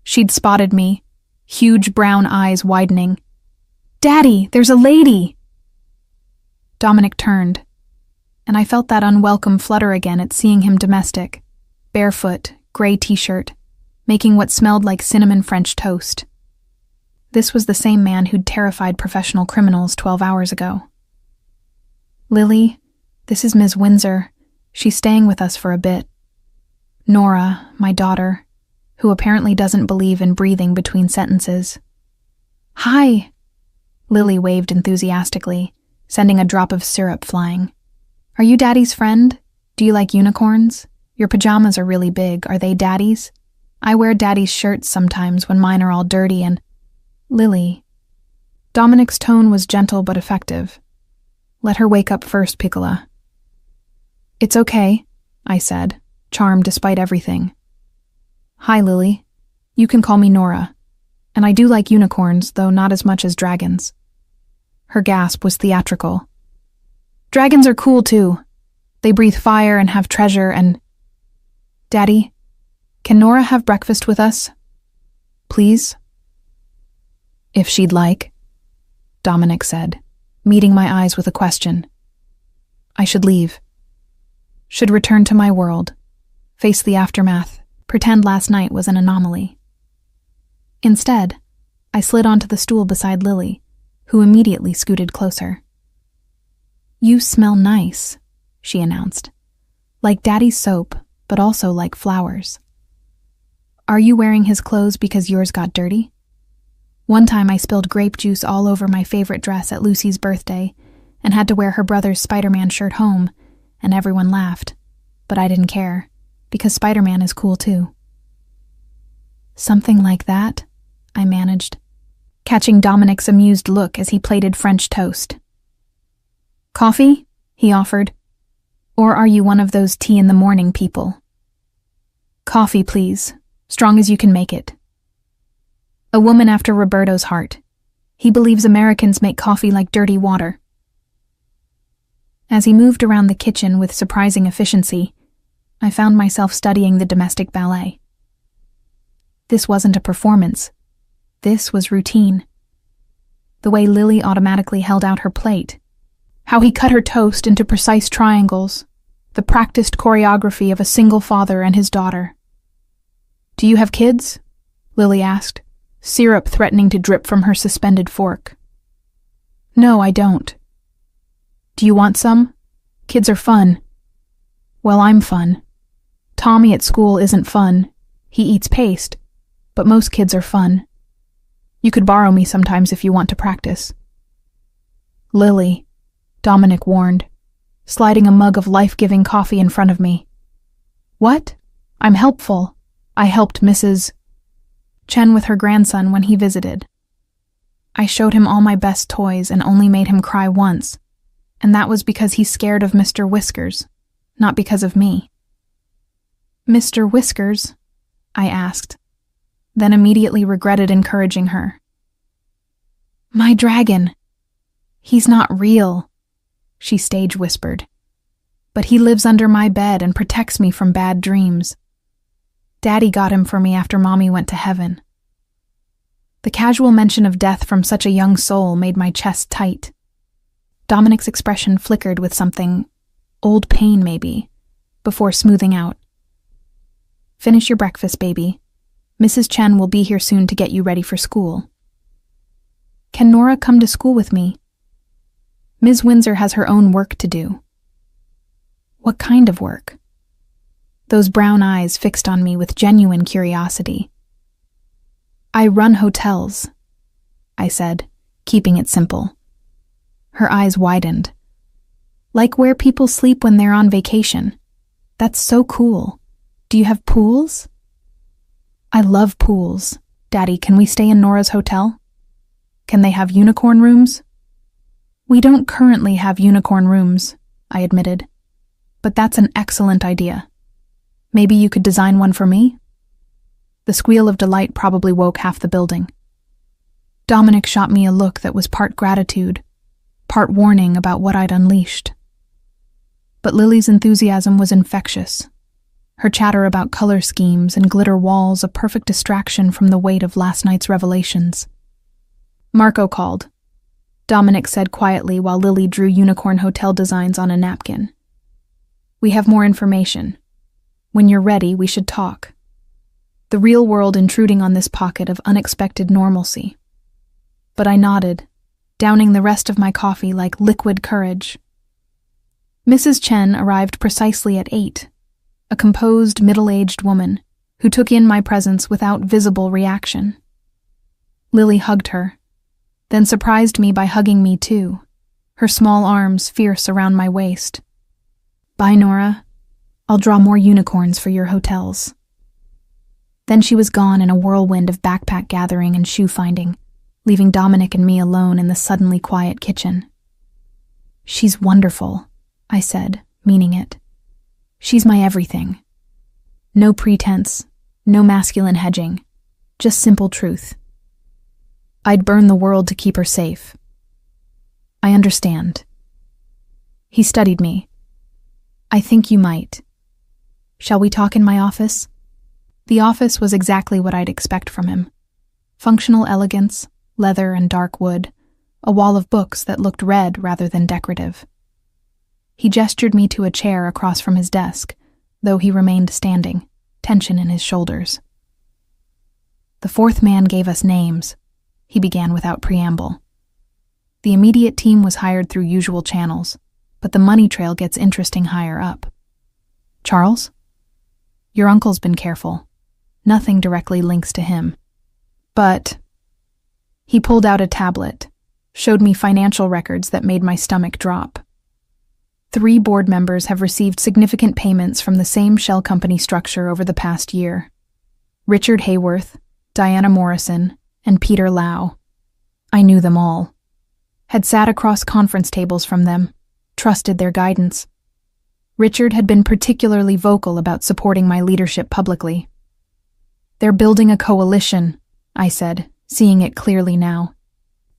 She'd spotted me, huge brown eyes widening. Daddy, there's a lady! Dominic turned, and I felt that unwelcome flutter again at seeing him domestic, barefoot, gray t-shirt, making what smelled like cinnamon French toast. This was the same man who'd terrified professional criminals 12 hours ago. Lily, this is Ms. Windsor. She's staying with us for a bit. Nora, my daughter, who apparently doesn't believe in breathing between sentences. "Hi," Lily waved enthusiastically, sending a drop of syrup flying. "Are you Daddy's friend? Do you like unicorns? Your pajamas are really big. Are they Daddy's? I wear Daddy's shirts sometimes when mine are all dirty and—" "Lily." Dominic's tone was gentle but effective. "Let her wake up first, Piccola." "It's okay," I said, charmed despite everything. "Hi, Lily. You can call me Nora. And I do like unicorns, though not as much as dragons." Her gasp was theatrical. "Dragons are cool, too. They breathe fire and have treasure and—" "Daddy, can Nora have breakfast with us? Please?" "If she'd like," Dominic said, meeting my eyes with a question. "I should leave. Should return to my world, face the aftermath, pretend last night was an anomaly." Instead, I slid onto the stool beside Lily, who immediately scooted closer. "You smell nice," she announced. "Like Daddy's soap, but also like flowers. Are you wearing his clothes because yours got dirty? One time I spilled grape juice all over my favorite dress at Lucy's birthday and had to wear her brother's Spider-Man shirt home, and everyone laughed, but I didn't care, because Spider-Man is cool too." "Something like that," I managed, catching Dominic's amused look as he plated French toast. "Coffee?" he offered. "Or are you one of those tea-in-the-morning people?" "Coffee, please. Strong as you can make it." A woman after Roberto's heart. He believes Americans make coffee like dirty water. As he moved around the kitchen with surprising efficiency, I found myself studying the domestic ballet. This wasn't a performance. This was routine. The way Lily automatically held out her plate, how he cut her toast into precise triangles, the practiced choreography of a single father and his daughter. "Do you have kids?" Lily asked, syrup threatening to drip from her suspended fork. "No, I don't." "Do you want some? Kids are fun." "Well, I'm fun. Tommy at school isn't fun. He eats paste, but most kids are fun. You could borrow me sometimes if you want to practice." "Lily," Dominic warned, sliding a mug of life-giving coffee in front of me. "What? I'm helpful. I helped Mrs. Chen with her grandson when he visited. I showed him all my best toys and only made him cry once, and that was because he's scared of Mr. Whiskers, not because of me." "Mr. Whiskers?" I asked, then immediately regretted encouraging her. "My dragon. He's not real," she stage whispered, "but he lives under my bed and protects me from bad dreams. Daddy got him for me after Mommy went to heaven." The casual mention of death from such a young soul made my chest tight. Dominic's expression flickered with something, old pain maybe, before smoothing out. "Finish your breakfast, baby. Mrs. Chen will be here soon to get you ready for school." "Can Nora come to school with me? Ms. Windsor has her own work to do." "What kind of work?" Those brown eyes fixed on me with genuine curiosity. "I run hotels," I said, keeping it simple. Her eyes widened. "Like where people sleep when they're on vacation. That's so cool. Do you have pools?" "I love pools. Daddy, can we stay in Nora's hotel? Can they have unicorn rooms?" "We don't currently have unicorn rooms," I admitted, "but that's an excellent idea. Maybe you could design one for me?" The squeal of delight probably woke half the building. Dominic shot me a look that was part gratitude, part warning about what I'd unleashed. But Lily's enthusiasm was infectious. Her chatter about color schemes and glitter walls a perfect distraction from the weight of last night's revelations. "Marco called," Dominic said quietly while Lily drew unicorn hotel designs on a napkin. "We have more information. When you're ready, we should talk." The real world intruding on this pocket of unexpected normalcy. But I nodded, downing the rest of my coffee like liquid courage. Mrs. Chen arrived precisely at 8, a composed, middle-aged woman, who took in my presence without visible reaction. Lily hugged her, then surprised me by hugging me too, her small arms fierce around my waist. "Bye, Nora. I'll draw more unicorns for your hotels." Then she was gone in a whirlwind of backpack gathering and shoe finding, leaving Dominic and me alone in the suddenly quiet kitchen. "She's wonderful," I said, meaning it. "She's my everything. No pretense, no masculine hedging, just simple truth. I'd burn the world to keep her safe." "I understand." He studied me. "I think you might. Shall we talk in my office?" The office was exactly what I'd expect from him. Functional elegance, leather and dark wood, a wall of books that looked read rather than decorative. He gestured me to a chair across from his desk, though he remained standing, tension in his shoulders. "The fourth man gave us names," he began without preamble. "The immediate team was hired through usual channels, but the money trail gets interesting higher up. Charles? Your uncle's been careful. Nothing directly links to him. But..." He pulled out a tablet, showed me financial records that made my stomach drop. 3 board members have received significant payments from the same shell company structure over the past year. Richard Hayworth, Diana Morrison, and Peter Lau. I knew them all. Had sat across conference tables from them, trusted their guidance. Richard had been particularly vocal about supporting my leadership publicly. "They're building a coalition," I said, seeing it clearly now.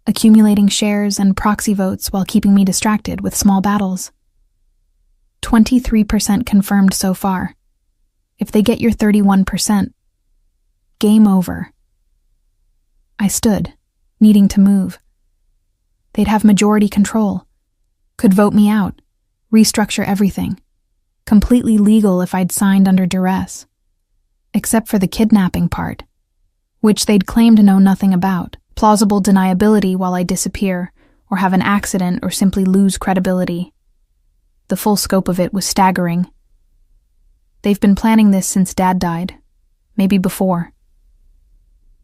"Accumulating shares and proxy votes while keeping me distracted with small battles. 23% confirmed so far. If they get your 31%, game over." I stood, needing to move. They'd have majority control, could vote me out, restructure everything. Completely legal if I'd signed under duress. Except for the kidnapping part, which they'd claim to know nothing about. Plausible deniability while I disappear, or have an accident or simply lose credibility. The full scope of it was staggering. They've been planning this since Dad died, maybe before.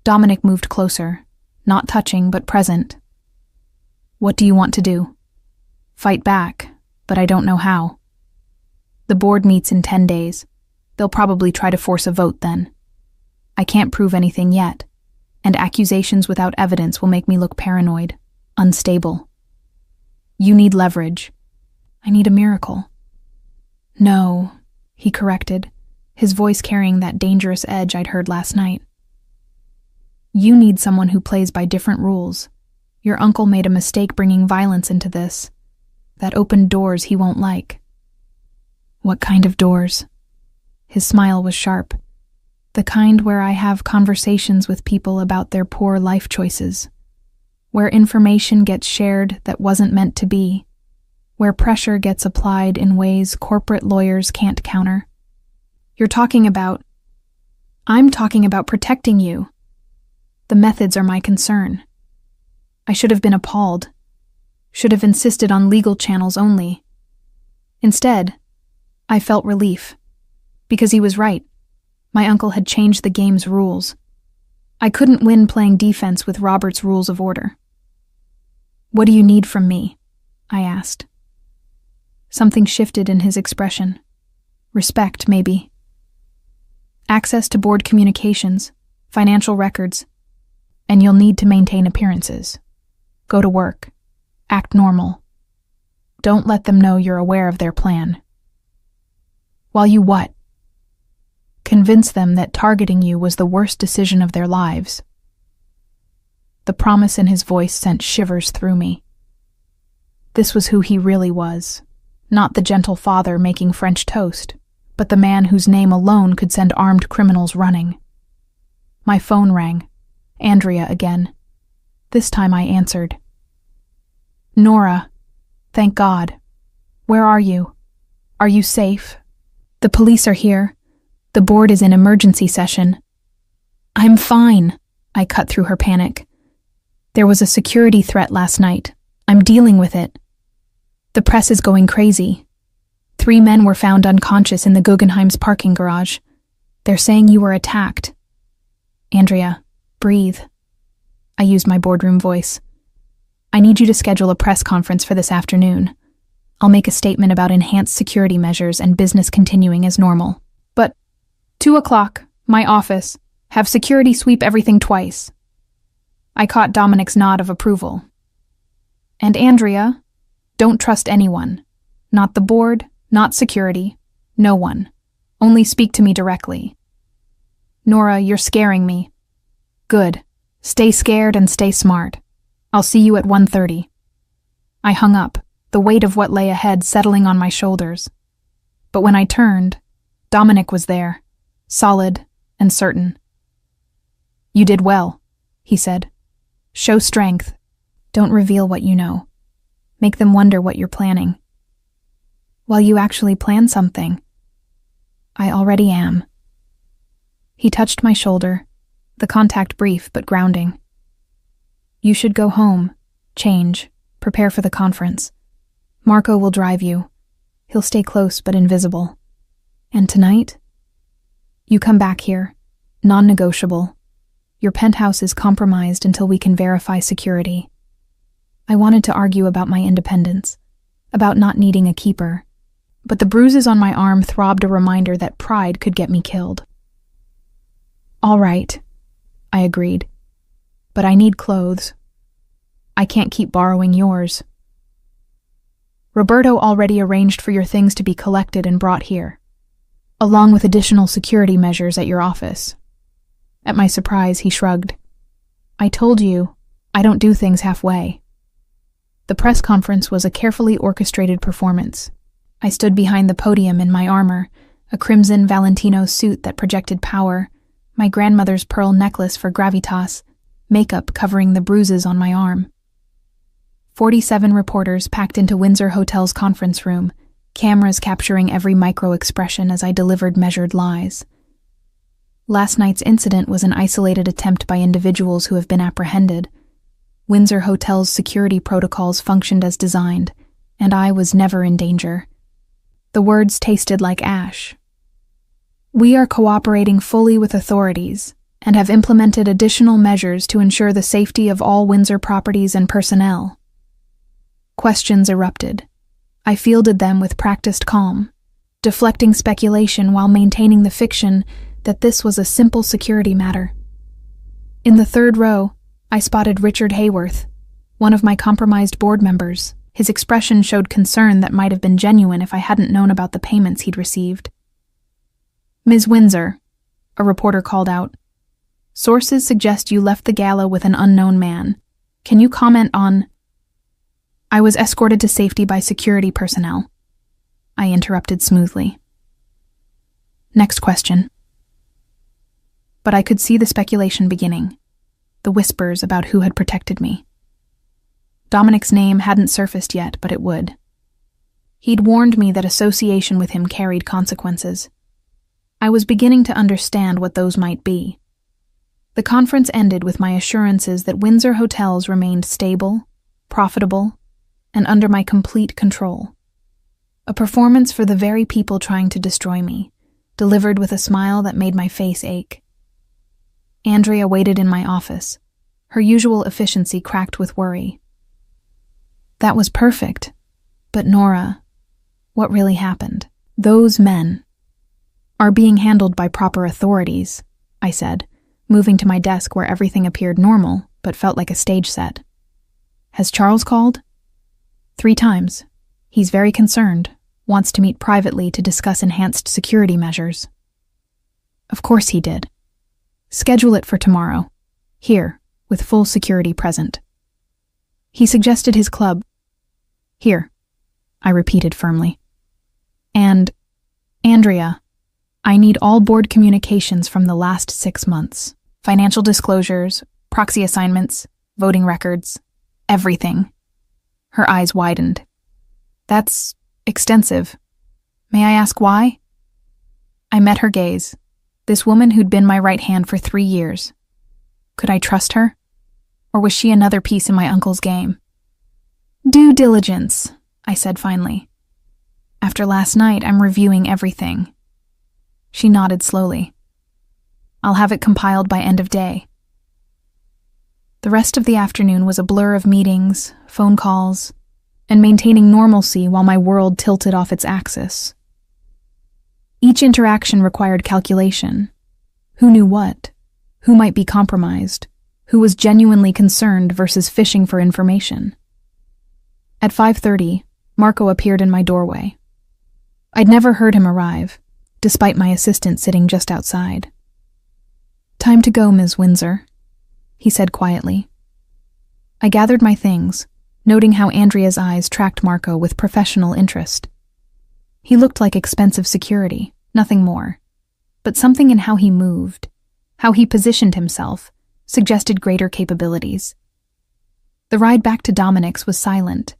Dominic moved closer, not touching but present. "What do you want to do?" "Fight back, but I don't know how. The board meets in 10 days. They'll probably try to force a vote then. I can't prove anything yet, and accusations without evidence will make me look paranoid, unstable. You need leverage. I need a miracle." "No," he corrected, his voice carrying that dangerous edge I'd heard last night. "You need someone who plays by different rules. Your uncle made a mistake bringing violence into this. That opened doors he won't like." "What kind of doors?" His smile was sharp. "The kind where I have conversations with people about their poor life choices. Where information gets shared that wasn't meant to be. Where pressure gets applied in ways corporate lawyers can't counter." "You're talking about..." "I'm talking about protecting you. The methods are my concern. I should have been appalled. Should have insisted on legal channels only. Instead, I felt relief. Because he was right. My uncle had changed the game's rules. I couldn't win playing defense with Robert's rules of order. "What do you need from me?" I asked. Something shifted in his expression. Respect, maybe. "Access to board communications, financial records, and you'll need to maintain appearances. Go to work. Act normal. Don't let them know you're aware of their plan." "While you what?" "Convince them that targeting you was the worst decision of their lives." The promise in his voice sent shivers through me. This was who he really was. Not the gentle father making French toast, but the man whose name alone could send armed criminals running. My phone rang. Andrea again. This time I answered. "Nora, thank God. Where are you? Are you safe? The police are here. The board is in emergency session." "I'm fine," I cut through her panic. "There was a security threat last night. I'm dealing with it. The press is going crazy. 3 men were found unconscious in the Guggenheim's parking garage. They're saying you were attacked. Andrea, breathe. I used my boardroom voice. I need you to schedule a press conference for this afternoon. I'll make a statement about enhanced security measures and business continuing as normal. But 2 o'clock, my office. Have security sweep everything twice. I caught Dominic's nod of approval. And Andrea, don't trust anyone. Not the board, not security, no one. Only speak to me directly. Nora, you're scaring me. Good. Stay scared and stay smart. I'll see you at 1:30. I hung up, the weight of what lay ahead settling on my shoulders. But when I turned, Dominic was there, solid and certain. You did well, he said. Show strength. Don't reveal what you know. Make them wonder what you're planning. Well, you actually plan something. I already am. He touched my shoulder, the contact brief but grounding. You should go home, change, prepare for the conference. Marco will drive you. He'll stay close but invisible. And tonight? You come back here, non-negotiable. Your penthouse is compromised until we can verify security. I wanted to argue about my independence, about not needing a keeper, but the bruises on my arm throbbed a reminder that pride could get me killed. All right, I agreed, but I need clothes. I can't keep borrowing yours. Roberto already arranged for your things to be collected and brought here, along with additional security measures at your office. At my surprise, he shrugged. I told you, I don't do things halfway. The press conference was a carefully orchestrated performance. I stood behind the podium in my armor, a crimson Valentino suit that projected power, my grandmother's pearl necklace for gravitas, makeup covering the bruises on my arm. 47 reporters packed into Windsor Hotel's conference room, cameras capturing every micro-expression as I delivered measured lies. Last night's incident was an isolated attempt by individuals who have been apprehended. Windsor Hotel's security protocols functioned as designed, and I was never in danger. The words tasted like ash. We are cooperating fully with authorities and have implemented additional measures to ensure the safety of all Windsor properties and personnel. Questions erupted. I fielded them with practiced calm, deflecting speculation while maintaining the fiction that this was a simple security matter. In the third row, I spotted Richard Hayworth, one of my compromised board members. His expression showed concern that might have been genuine if I hadn't known about the payments he'd received. Ms. Windsor, a reporter called out, sources suggest you left the gala with an unknown man. Can you comment on... I was escorted to safety by security personnel. I interrupted smoothly. Next question. But I could see the speculation beginning, the whispers about who had protected me. Dominic's name hadn't surfaced yet, but it would. He'd warned me that association with him carried consequences. I was beginning to understand what those might be. The conference ended with my assurances that Windsor Hotels remained stable, profitable, and under my complete control. A performance for the very people trying to destroy me, delivered with a smile that made my face ache. Andrea waited in my office, her usual efficiency cracked with worry. That was perfect. But Nora, what really happened? Those men are being handled by proper authorities, I said, moving to my desk where everything appeared normal, but felt like a stage set. Has Charles called? 3 times. He's very concerned, wants to meet privately to discuss enhanced security measures. Of course he did. Schedule it for tomorrow. Here, with full security present. He suggested his club. Here, I repeated firmly. And, Andrea, I need all board communications from the last 6 months. Financial disclosures, proxy assignments, voting records, everything. Her eyes widened. That's extensive. May I ask why? I met her gaze. This woman who'd been my right hand for 3 years. Could I trust her? Or was she another piece in my uncle's game? Due diligence, I said finally. After last night, I'm reviewing everything. She nodded slowly. I'll have it compiled by end of day. The rest of the afternoon was a blur of meetings, phone calls, and maintaining normalcy while my world tilted off its axis. Each interaction required calculation. Who knew what? Who might be compromised? Who was genuinely concerned versus fishing for information? At 5:30, Marco appeared in my doorway. I'd never heard him arrive, despite my assistant sitting just outside. "Time to go, Ms. Windsor," he said quietly. I gathered my things, noting how Andrea's eyes tracked Marco with professional interest. He looked like expensive security, nothing more, but something in how he moved, how he positioned himself, suggested greater capabilities. The ride back to Dominic's was silent.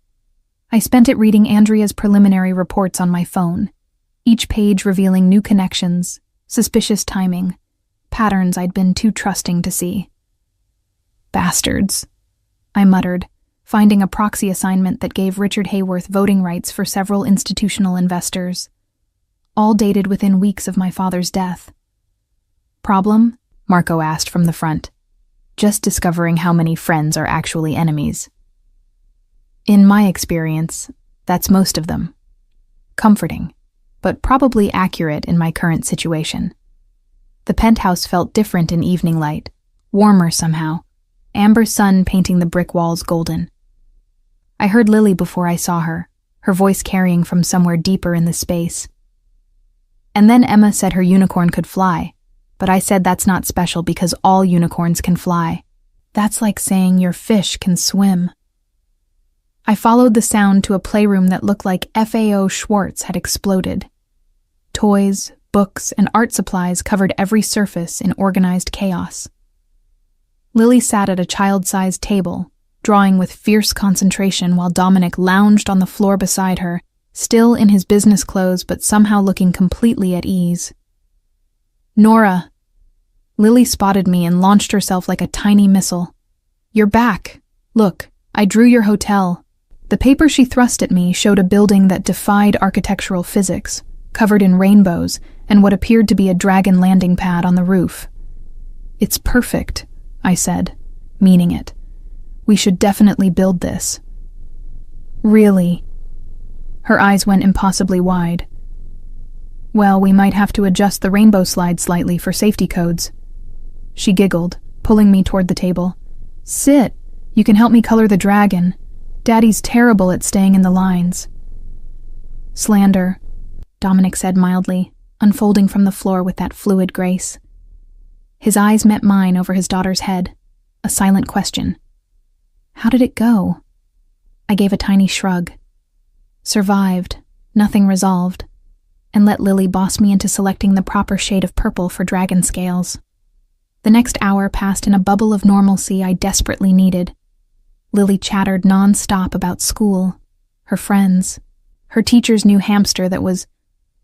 I spent it reading Andrea's preliminary reports on my phone, each page revealing new connections, suspicious timing, patterns I'd been too trusting to see. "Bastards," I muttered, finding a proxy assignment that gave Richard Hayworth voting rights for several institutional investors, all dated within weeks of my father's death. "Problem?" Marco asked from the front. "Just discovering how many friends are actually enemies." In my experience, that's most of them. Comforting, but probably accurate in my current situation. The penthouse felt different in evening light, warmer somehow, amber sun painting the brick walls golden. I heard Lily before I saw her, her voice carrying from somewhere deeper in the space. And then Emma said her unicorn could fly, but I said that's not special because all unicorns can fly. That's like saying your fish can swim. I followed the sound to a playroom that looked like FAO Schwartz had exploded. Toys, books, and art supplies covered every surface in organized chaos. Lily sat at a child-sized table, drawing with fierce concentration while Dominic lounged on the floor beside her, still in his business clothes but somehow looking completely at ease. "Nora." Lily spotted me and launched herself like a tiny missile. "You're back. Look, I drew your hotel." The paper she thrust at me showed a building that defied architectural physics, covered in rainbows and what appeared to be a dragon landing pad on the roof. "It's perfect," I said, meaning it. "We should definitely build this." "Really?" Her eyes went impossibly wide. "Well, we might have to adjust the rainbow slide slightly for safety codes." She giggled, pulling me toward the table. "Sit. You can help me color the dragon. Daddy's terrible at staying in the lines." "Slander," Dominic said mildly, unfolding from the floor with that fluid grace. His eyes met mine over his daughter's head, a silent question. "How did it go?" I gave a tiny shrug. Survived, nothing resolved, and let Lily boss me into selecting the proper shade of purple for dragon scales. The next hour passed in a bubble of normalcy I desperately needed. Lily chattered non-stop about school, her friends, her teacher's new hamster that was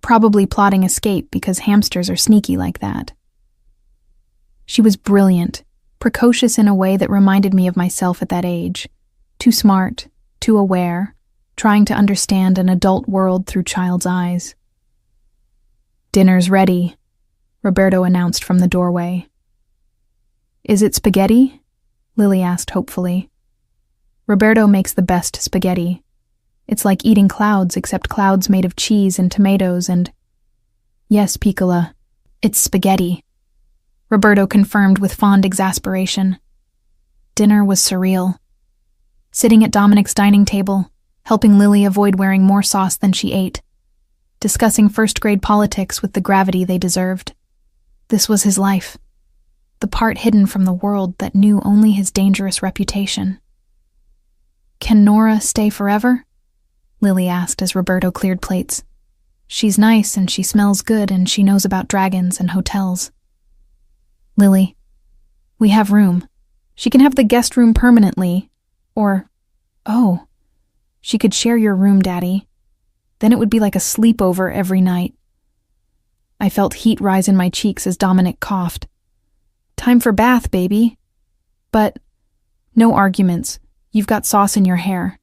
probably plotting escape because hamsters are sneaky like that. She was brilliant, precocious in a way that reminded me of myself at that age. Too smart, too aware, trying to understand an adult world through child's eyes. "Dinner's ready," Roberto announced from the doorway. "Is it spaghetti?" Lily asked hopefully. Roberto makes the best spaghetti. It's like eating clouds, except clouds made of cheese and tomatoes and... "Yes, Piccola, it's spaghetti," Roberto confirmed with fond exasperation. Dinner was surreal. Sitting at Dominic's dining table, helping Lily avoid wearing more sauce than she ate, discussing first-grade politics with the gravity they deserved. This was his life, the part hidden from the world that knew only his dangerous reputation. "Can Nora stay forever?" Lily asked as Roberto cleared plates. "She's nice and she smells good and she knows about dragons and hotels." "Lily, we have room. She can have the guest room permanently. Or, oh, she could share your room, Daddy. Then it would be like a sleepover every night." I felt heat rise in my cheeks as Dominic coughed. "Time for bath, baby." "But, no arguments. You've got sauce in your hair."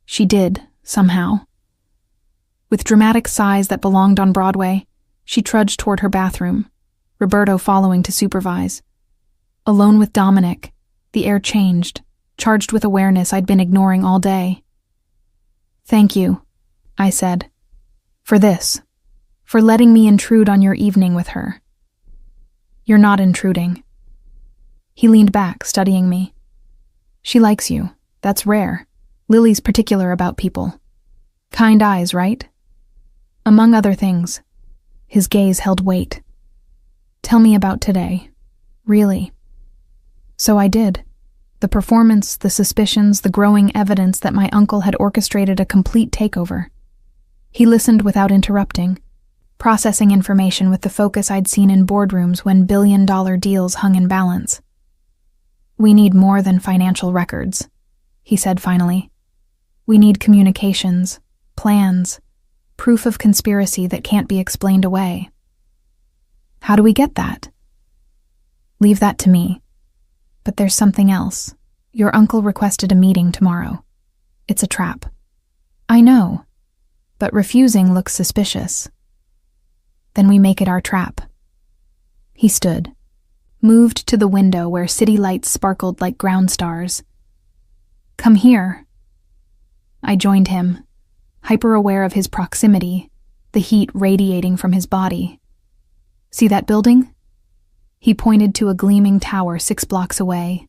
She did, somehow. With dramatic sighs that belonged on Broadway, she trudged toward her bathroom, Roberto following to supervise. Alone with Dominic, the air changed, charged with awareness I'd been ignoring all day. "Thank you," I said, "for this, for letting me intrude on your evening with her." "You're not intruding." He leaned back, studying me. "She likes you. That's rare. Lily's particular about people. Kind eyes, right?" Among other things. His gaze held weight. "Tell me about today. Really." So I did. The performance, the suspicions, the growing evidence that my uncle had orchestrated a complete takeover. He listened without interrupting, processing information with the focus I'd seen in boardrooms when billion-dollar deals hung in balance. "We need more than financial records," he said finally. "We need communications, plans, proof of conspiracy that can't be explained away." "How do we get that?" "Leave that to me. But there's something else. Your uncle requested a meeting tomorrow. It's a trap." "I know, but refusing looks suspicious." "Then we make it our trap." He stood, moved to the window where city lights sparkled like ground stars. "Come here." I joined him, hyper-aware of his proximity, the heat radiating from his body. "See that building?" He pointed to a gleaming tower 6 blocks away.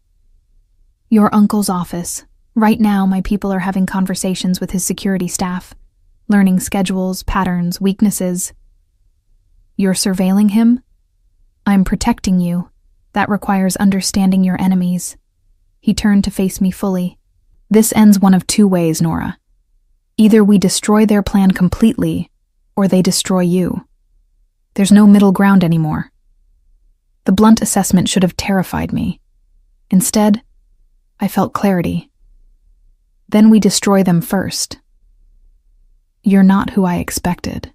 "Your uncle's office. Right now, my people are having conversations with his security staff, learning schedules, patterns, weaknesses." "You're surveilling him?" "I'm protecting you. That requires understanding your enemies." He turned to face me fully. "This ends one of 2 ways, Nora. Either we destroy their plan completely, or they destroy you. There's no middle ground anymore." The blunt assessment should have terrified me. Instead, I felt clarity. "Then we destroy them first." "You're not who I expected,"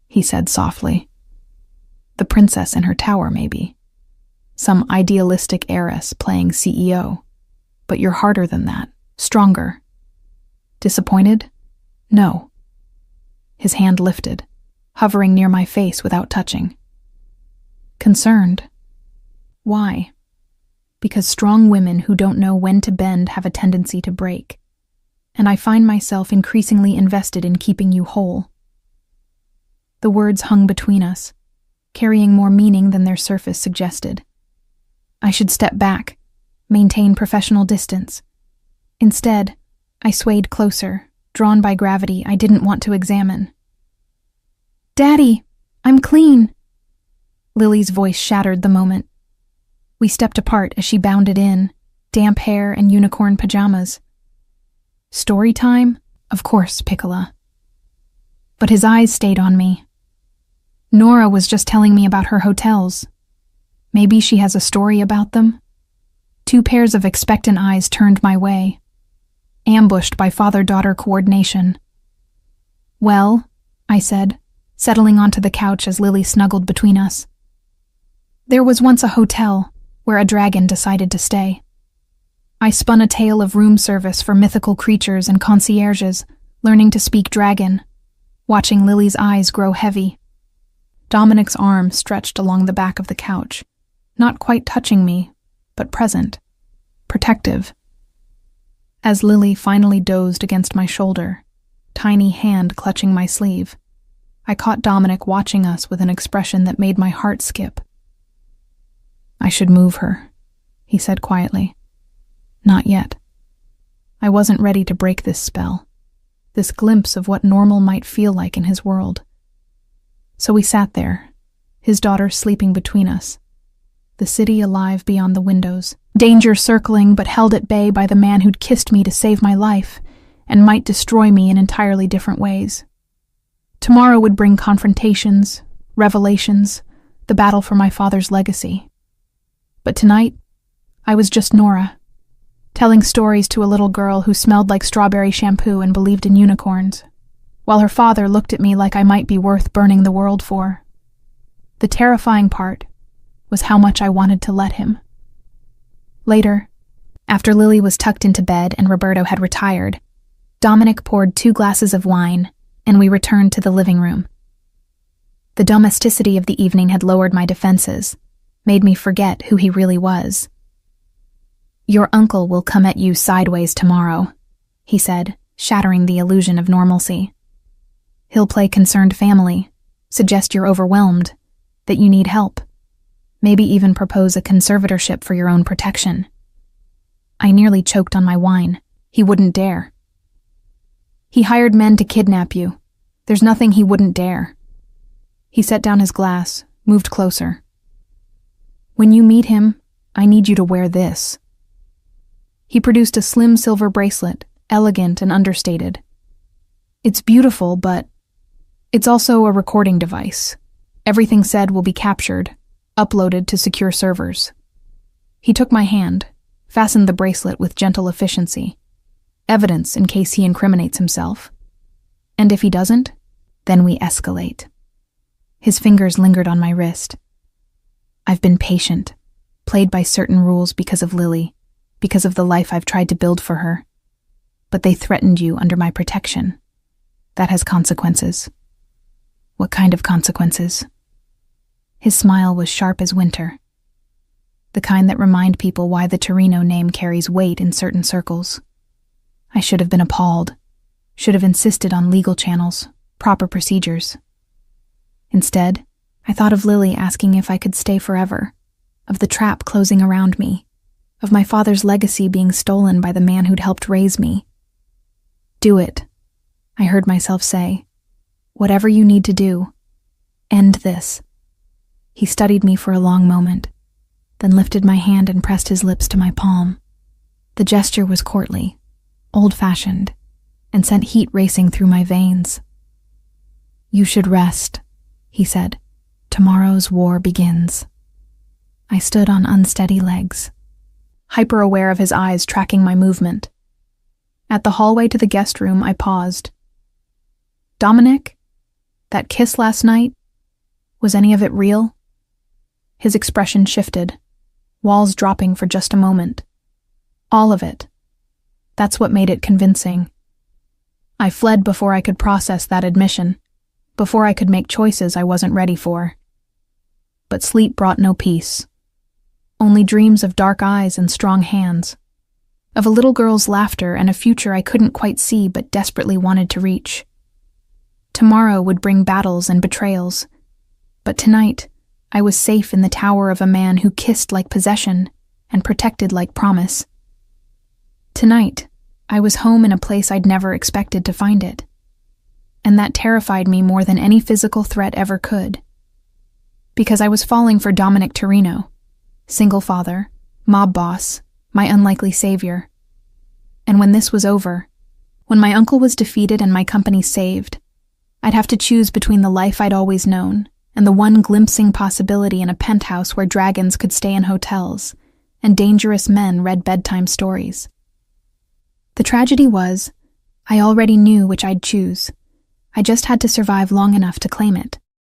he said softly. "The princess in her tower, maybe. Some idealistic heiress playing CEO. But you're harder than that, stronger." "Disappointed?" "No." His hand lifted, hovering near my face without touching. "Concerned?" "Why?" "Because strong women who don't know when to bend have a tendency to break. And I find myself increasingly invested in keeping you whole." The words hung between us, carrying more meaning than their surface suggested. I should step back, maintain professional distance. Instead, I swayed closer, drawn by gravity I didn't want to examine. "Daddy, I'm clean." Lily's voice shattered the moment. We stepped apart as she bounded in, damp hair and unicorn pajamas. "Story time? Of course, Piccola." But his eyes stayed on me. "Nora was just telling me about her hotels. Maybe she has a story about them?" 2 pairs of expectant eyes turned my way, ambushed by father-daughter coordination. "Well," I said, settling onto the couch as Lily snuggled between us. "There was once a hotel where a dragon decided to stay. I spun a tale of room service for mythical creatures and concierges, learning to speak dragon, watching Lily's eyes grow heavy. Dominic's arm stretched along the back of the couch, not quite touching me, but present, protective. As Lily finally dozed against my shoulder, tiny hand clutching my sleeve, I caught Dominic watching us with an expression that made my heart skip. "I should move her," he said quietly. "Not yet." I wasn't ready to break this spell, this glimpse of what normal might feel like in his world. So we sat there, his daughter sleeping between us, the city alive beyond the windows, danger circling but held at bay by the man who'd kissed me to save my life and might destroy me in entirely different ways. Tomorrow would bring confrontations, revelations, the battle for my father's legacy. But tonight, I was just Nora, telling stories to a little girl who smelled like strawberry shampoo and believed in unicorns, while her father looked at me like I might be worth burning the world for. The terrifying part was how much I wanted to let him. Later, after Lily was tucked into bed and Roberto had retired, Dominic poured 2 glasses of wine, and we returned to the living room. The domesticity of the evening had lowered my defenses, made me forget who he really was. "Your uncle will come at you sideways tomorrow," he said, shattering the illusion of normalcy. "He'll play concerned family, suggest you're overwhelmed, that you need help, maybe even propose a conservatorship for your own protection." I nearly choked on my wine. He wouldn't dare. "He hired men to kidnap you. There's nothing he wouldn't dare." He set down his glass, moved closer. "When you meet him, I need you to wear this." He produced a slim silver bracelet, elegant and understated. "It's beautiful, but it's also a recording device. Everything said will be captured, uploaded to secure servers." He took my hand, fastened the bracelet with gentle efficiency. Evidence in case he incriminates himself. And if he doesn't, then we escalate. His fingers lingered on my wrist. "I've been patient, played by certain rules because of Lily, because of the life I've tried to build for her. But they threatened you under my protection. That has consequences." "What kind of consequences?" His smile was sharp as winter. The kind that remind people why the Torino name carries weight in certain circles. I should have been appalled, should have insisted on legal channels, proper procedures. Instead, I thought of Lily asking if I could stay forever, of the trap closing around me, of my father's legacy being stolen by the man who'd helped raise me. "Do it," I heard myself say. "Whatever you need to do. End this." He studied me for a long moment, then lifted my hand and pressed his lips to my palm. The gesture was courtly, old-fashioned, and sent heat racing through my veins. "You should rest," he said. "Tomorrow's war begins." I stood on unsteady legs, hyper-aware of his eyes tracking my movement. At the hallway to the guest room, I paused. "Dominic? That kiss last night? Was any of it real?" His expression shifted, walls dropping for just a moment. "All of it. That's what made it convincing." I fled before I could process that admission, before I could make choices I wasn't ready for. But sleep brought no peace. Only dreams of dark eyes and strong hands, of a little girl's laughter and a future I couldn't quite see but desperately wanted to reach. Tomorrow would bring battles and betrayals, but tonight I was safe in the tower of a man who kissed like possession and protected like promise. Tonight, I was home in a place I'd never expected to find it, and that terrified me more than any physical threat ever could. Because I was falling for Dominic Torino, single father, mob boss, my unlikely savior. And when this was over, when my uncle was defeated and my company saved, I'd have to choose between the life I'd always known and the one glimpsing possibility in a penthouse where dragons could stay in hotels and dangerous men read bedtime stories. The tragedy was, I already knew which I'd choose. I just had to survive long enough to claim it.